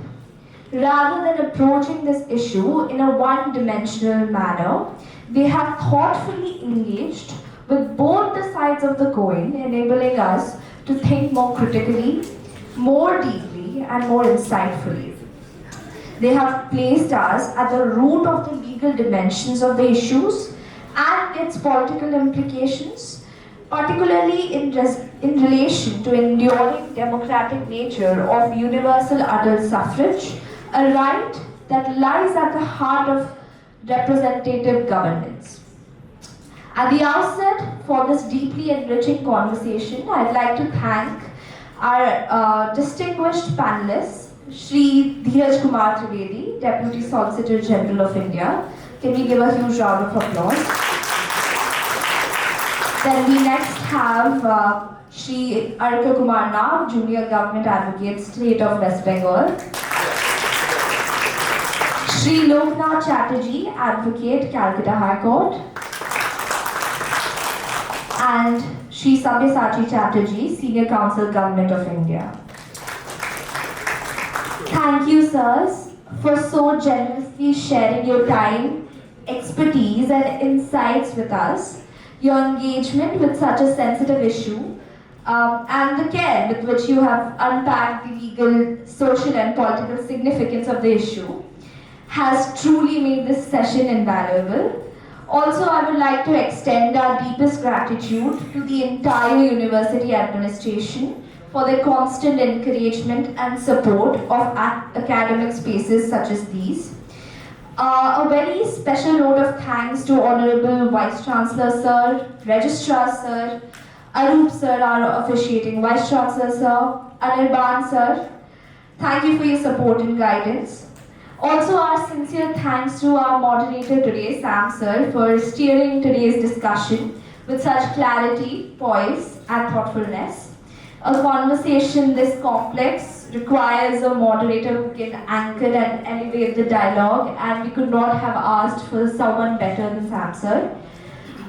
Rather than approaching this issue in a one-dimensional manner, they have thoughtfully engaged with both the sides of the coin, enabling us to think more critically, more deeply, and more insightfully. They have placed us at the root of the legal dimensions of the issues and its political implications, particularly in relation to enduring democratic nature of universal adult suffrage, a right that lies at the heart of representative governance. At the outset, for this deeply enriching conversation, I'd like to thank our distinguished panelists, Shri Dhiraj Kumar Trivedi, Deputy Solicitor General of India. Can we give a huge round of applause? Then we next have Shri Arka Kumar, Junior Government Advocate, State of West Bengal. Shri Lokenath Chatterjee, Advocate, Calcutta High Court. And Shri Sabyasachi Chatterjee, Senior Counsel, Government of India. Thank you, sirs, for so generously sharing your time, expertise, and insights with us, your engagement with such a sensitive issue, and the care with which you have unpacked the legal, social, and political significance of the issue has truly made this session invaluable. Also, I would like to extend our deepest gratitude to the entire university administration for their constant encouragement and support of academic spaces such as these. A very special note of thanks to Honorable Vice Chancellor Sir, Registrar Sir, Arup Sir, our officiating Vice Chancellor Sir, Anirban Sir. Thank you for your support and guidance. Also, our sincere thanks to our moderator today, Sam Sir, for steering today's discussion with such clarity, poise, and thoughtfulness. A conversation this complex requires a moderator who can anchor and elevate the dialogue, and we could not have asked for someone better than Sam Sir.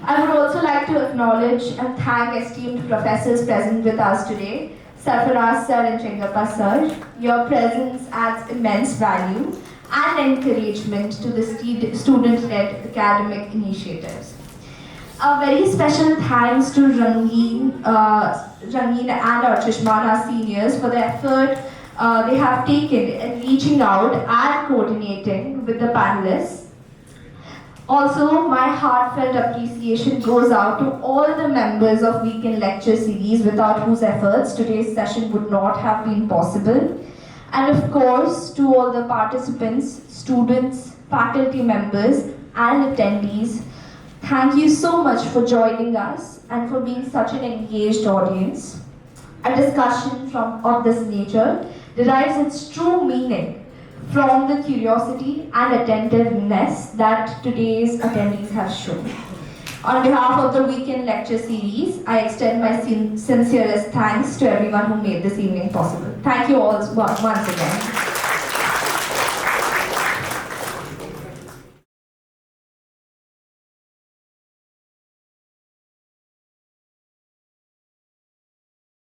I would also like to acknowledge and thank esteemed professors present with us today. Sarfaraz sir and Chengappa sir. Your presence adds immense value and encouragement to the student-led academic initiatives. A very special thanks to Rangeen and Chishman, our seniors, for the effort they have taken in reaching out and coordinating with the panelists. Also, my heartfelt appreciation goes out to all the members of Weekend Lecture Series, without whose efforts today's session would not have been possible. And of course, to all the participants, students, faculty members, and attendees, thank you so much for joining us and for being such an engaged audience. A discussion of this nature derives its true meaning from the curiosity and attentiveness that today's attendees have shown. On behalf of the Weekend Lecture Series, I extend my sincerest thanks to everyone who made this evening possible. Thank you all once again.